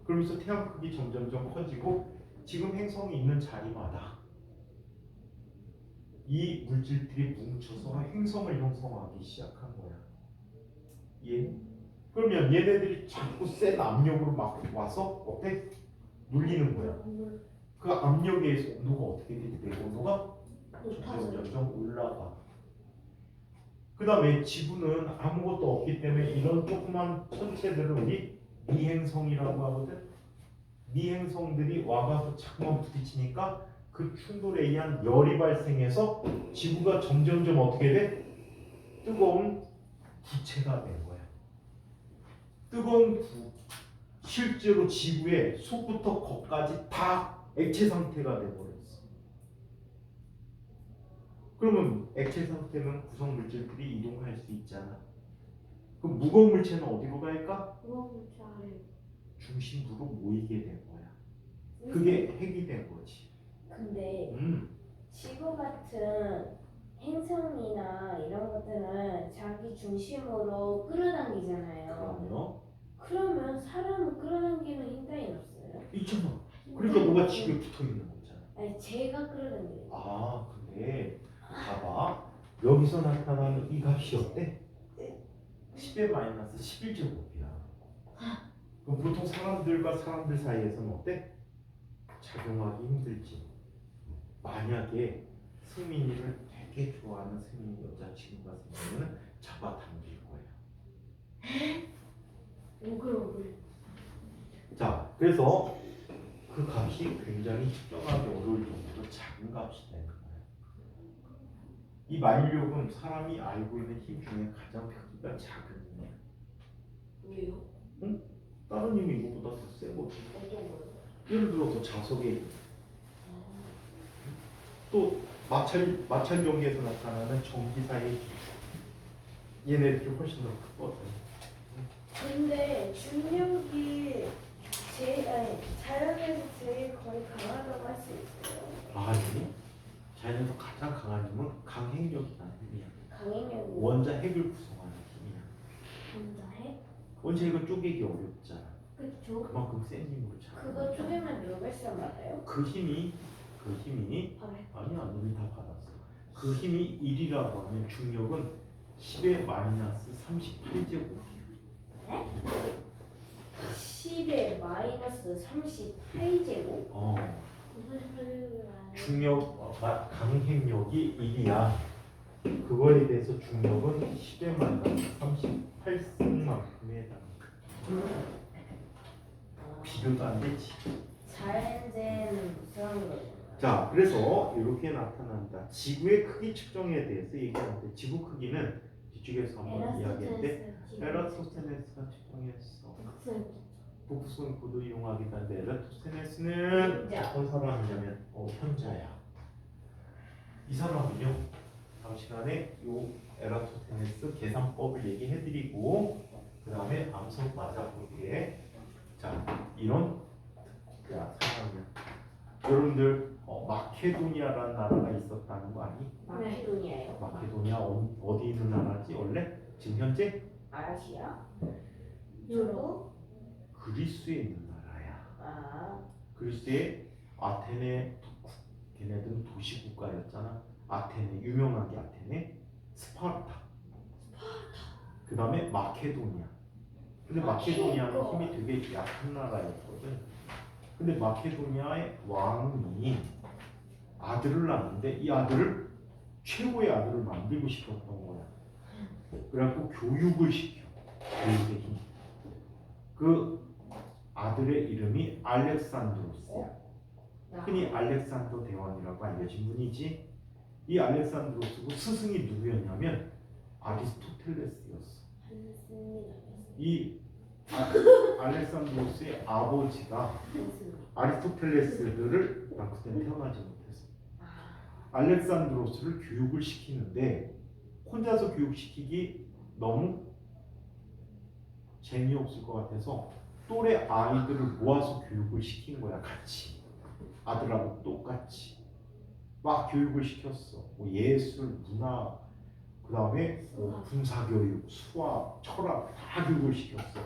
그러면서 태양 크기 점점점 커지고 지금 행성이 있는 자리마다 이 물질들이 뭉쳐서 행성을 형성하기 시작한 거야. 이해해? 그러면 얘네들이 자꾸 센 압력으로 막 와서 어때? 눌리는 거야. 그 압력에 의해서 온도가 어떻게 돼? 온도가 점점 올라가. 그 다음에 지구는 아무것도 없기 때문에 이런 조그만 천체들을 우리 미행성이라고 하거든. 미행성들이 와가서 자꾸만 부딪히니까 그 충돌에 의한 열이 발생해서 지구가 점점점 어떻게 돼? 뜨거운 부채가 된 거야. 뜨거운 실제로 지구의 속부터 겉까지 다 액체 상태가 돼버렸어. 그러면 액체 상태는 구성 물질들이 이동할 수 있잖아. 그럼 무거운 물체는 어디로 갈까? 무거운 물체 아래. 중심부로 모이게 된 거야. 그게 핵이 된 거지. 근데 지구 같은 행성이나 이런 것들은 자기 중심으로 끌어당기잖아요. 그럼요. 그러면 사람을 끌어당기는 힘 따위는 없어요? 있잖아. 그러니까 너가 지구에 붙어 있는 거잖아. 아니 제가 끌어당겨요. 아, 근데 봐봐. 여기서 나타나는 이 값이 어때? 10의 마이너스 11제곱이야. 그럼 보통 사람들과 사람들 사이에서는 어때? 작용하기 힘들지. 만약에 승민이를 되게 좋아하는 승민이 여자친구가 생기면 잡아당길 거야. 오글오글. 자, 그래서 그 값이 굉장히 측정하기 어려울 정도로 작은 값이 되는 거야. 이 만력은 사람이 알고 있는 힘 중에 가장 크기가 작은 힘이야. 왜요? 다른 힘이 이거보다 더 세거든. 어떤 거요? 예를 들어서 자석에 또 마찰 경기에서 나타나는 전기사의 얘네들이 훨씬 더 크거든. 근데 중력이 자연에서 제일 거의 강하다고 할 수 있어요. 아니, 자연에서 가장 강한 힘은 강행력이라는 힘이야. 강행력이 원자 핵을 구성하는 힘이야. 혼자해? 원자 핵을 쪼개기 어렵잖아. 그쵸? 그만큼 센 힘으로 차. 그거 쪼개면 노벨상 받아요? 그 힘이 바래. 아니야, 너희 다 받았어. 그 힘이 1이라고 하면 중력은 10의 마이너스 38제곱이야. 10의 마이너스 38제곱? 무슨 소리를 안 해? 중력 강행력이 1이야. 그거에 대해서 중력은 10의 마이너스 38승만큼에 해당해. 비교도 안 되지. 자연재는 이상한 거죠. 자, 그래서 이렇게 나타난다. 지구의 크기 측정에 대해서 얘기하는데 지구 크기는 뒤쪽에서 한번 이야기했는데 에라토스테네스가 측정했어. 복수성 구도 이용하기도 한데 에라토스테네스는 현자. 어떤 사람이냐면 현자야. 이 사람은요, 다음 시간에 요 에라토스테네스 계산법을 얘기해드리고 그 다음에 암석 맞아볼게. 자, 이런 사람이야. 여러분들 마케도니아라는 나라가 있었다는 거 아니? 마케도니아요? 마케도니아 어디 있는 나라지 원래? 지금 현재 아시아? 유럽? 그리스에 있는 나라야. 아, 그리스의 아테네 걔네들은 도시 국가였잖아. 아테네 유명한 게 아테네, 스파르타. 그 다음에 마케도니아. 근데 마케도니아는 힘이 되게 약한 나라였거든. 근데 마케도니아의 왕이 아들을 낳았는데 이 아들을 최고의 아들을 만들고 싶었던 거야. 그래갖고 교육을 시켜. 교육의 힘. 그 아들의 이름이 알렉산드로스야. 흔히 알렉산더 대왕이라고 알려진 분이지. 이 알렉산드로스 스승이 누구였냐면 아리스토텔레스였어. 이 알렉산드로스의 아버지가 아리스토텔레스를 그때는 태어나지 못했어. 알렉산드로스를 교육을 시키는데 혼자서 교육시키기 너무 재미없을 것 같아서 또래 아이들을 모아서 교육을 시킨 거야. 같이 아들하고 똑같이 막 교육을 시켰어. 뭐 예술, 문화, 그 다음에 군사교육, 수학, 철학 다 교육을 시켰어.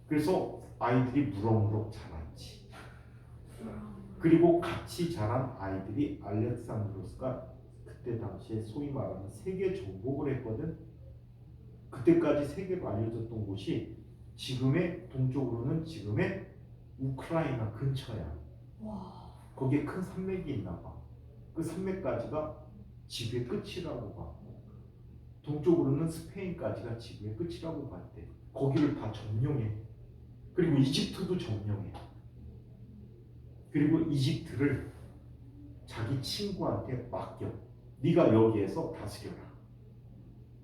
그래서 아이들이 무럭무럭 자랐지. 그리고 같이 자란 아이들이 알렉산드로스가 그때 당시에 소위 말하는 세계 정복을 했거든. 그때까지 세계로 알려졌던 곳이 지금의 동쪽으로는 지금의 우크라이나 근처야. 와. 거기에 큰 산맥이 있나 봐. 그 산맥까지가 지구의 끝이라고 봐. 동쪽으로는 스페인까지가 지구의 끝이라고 봤대. 거기를 다 점령해. 그리고 이집트도 점령해. 그리고 이집트를 자기 친구한테 맡겨. 네가 여기에서 다스려라.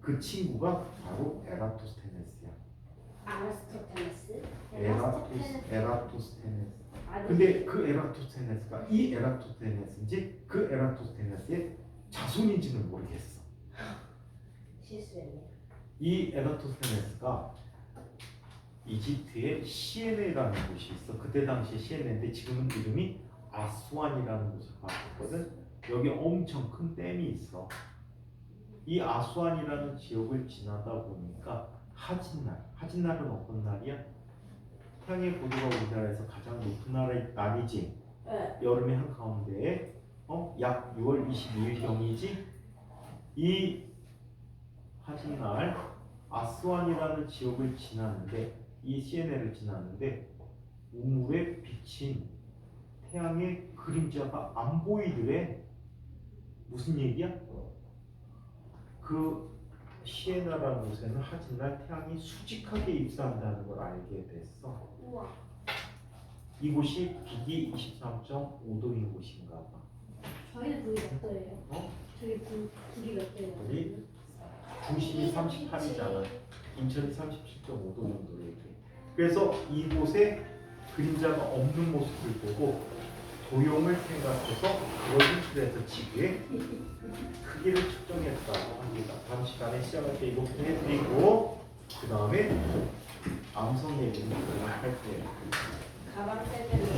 그 친구가 바로 에라토스테네스야. 아리스토텔레스? 에라토스테네스. 근데 그 에라토스테네스가 이 에라토스테네스인지 그 에라토스테네스의 자손인지는 모르겠어. 실수했네. 이 에라토스테네스가 이집트의 시에네라는 곳이 있어. 그때 당시 시에네인데 지금은 이름이 아수안이라는 곳을 바꿨거든. 여기 엄청 큰 댐이 있어. 이 아수안이라는 지역을 지나다 보니까 하진날은 어떤 날이야? 태양의 고도가 우리나라에서 가장 높은 날이지. 네. 여름의 한가운데에 약 6월 22일경이지. 이 하진날 아스완이라는 지역을 지나는데 이 시에네를 지나는데 우물에 비친 태양의 그림자가 안 보이더래. 무슨 얘기야? 그 시에나라는 곳에는 하진날 태양이 수직하게 입사한다는 걸 알게 됐어. 우와. 이곳이 북위 23.5도인 곳인가 봐. 저희는 그게 몇 도예요? 어? 저희 그게 몇 도예요? 우리 중심이 38이잖아. 인천이 37.5도 정도로 얘기해. 그래서 이곳에 그림자가 없는 모습을 보고 도용을 생각해서 그걸 인출해서 지구의 크기를 측정했다고 합니다. 다음 시간에 시작할 때 이것부터 해드리고 그 다음에 암성 얘기는 그만 할게요. 가방 뺄 때는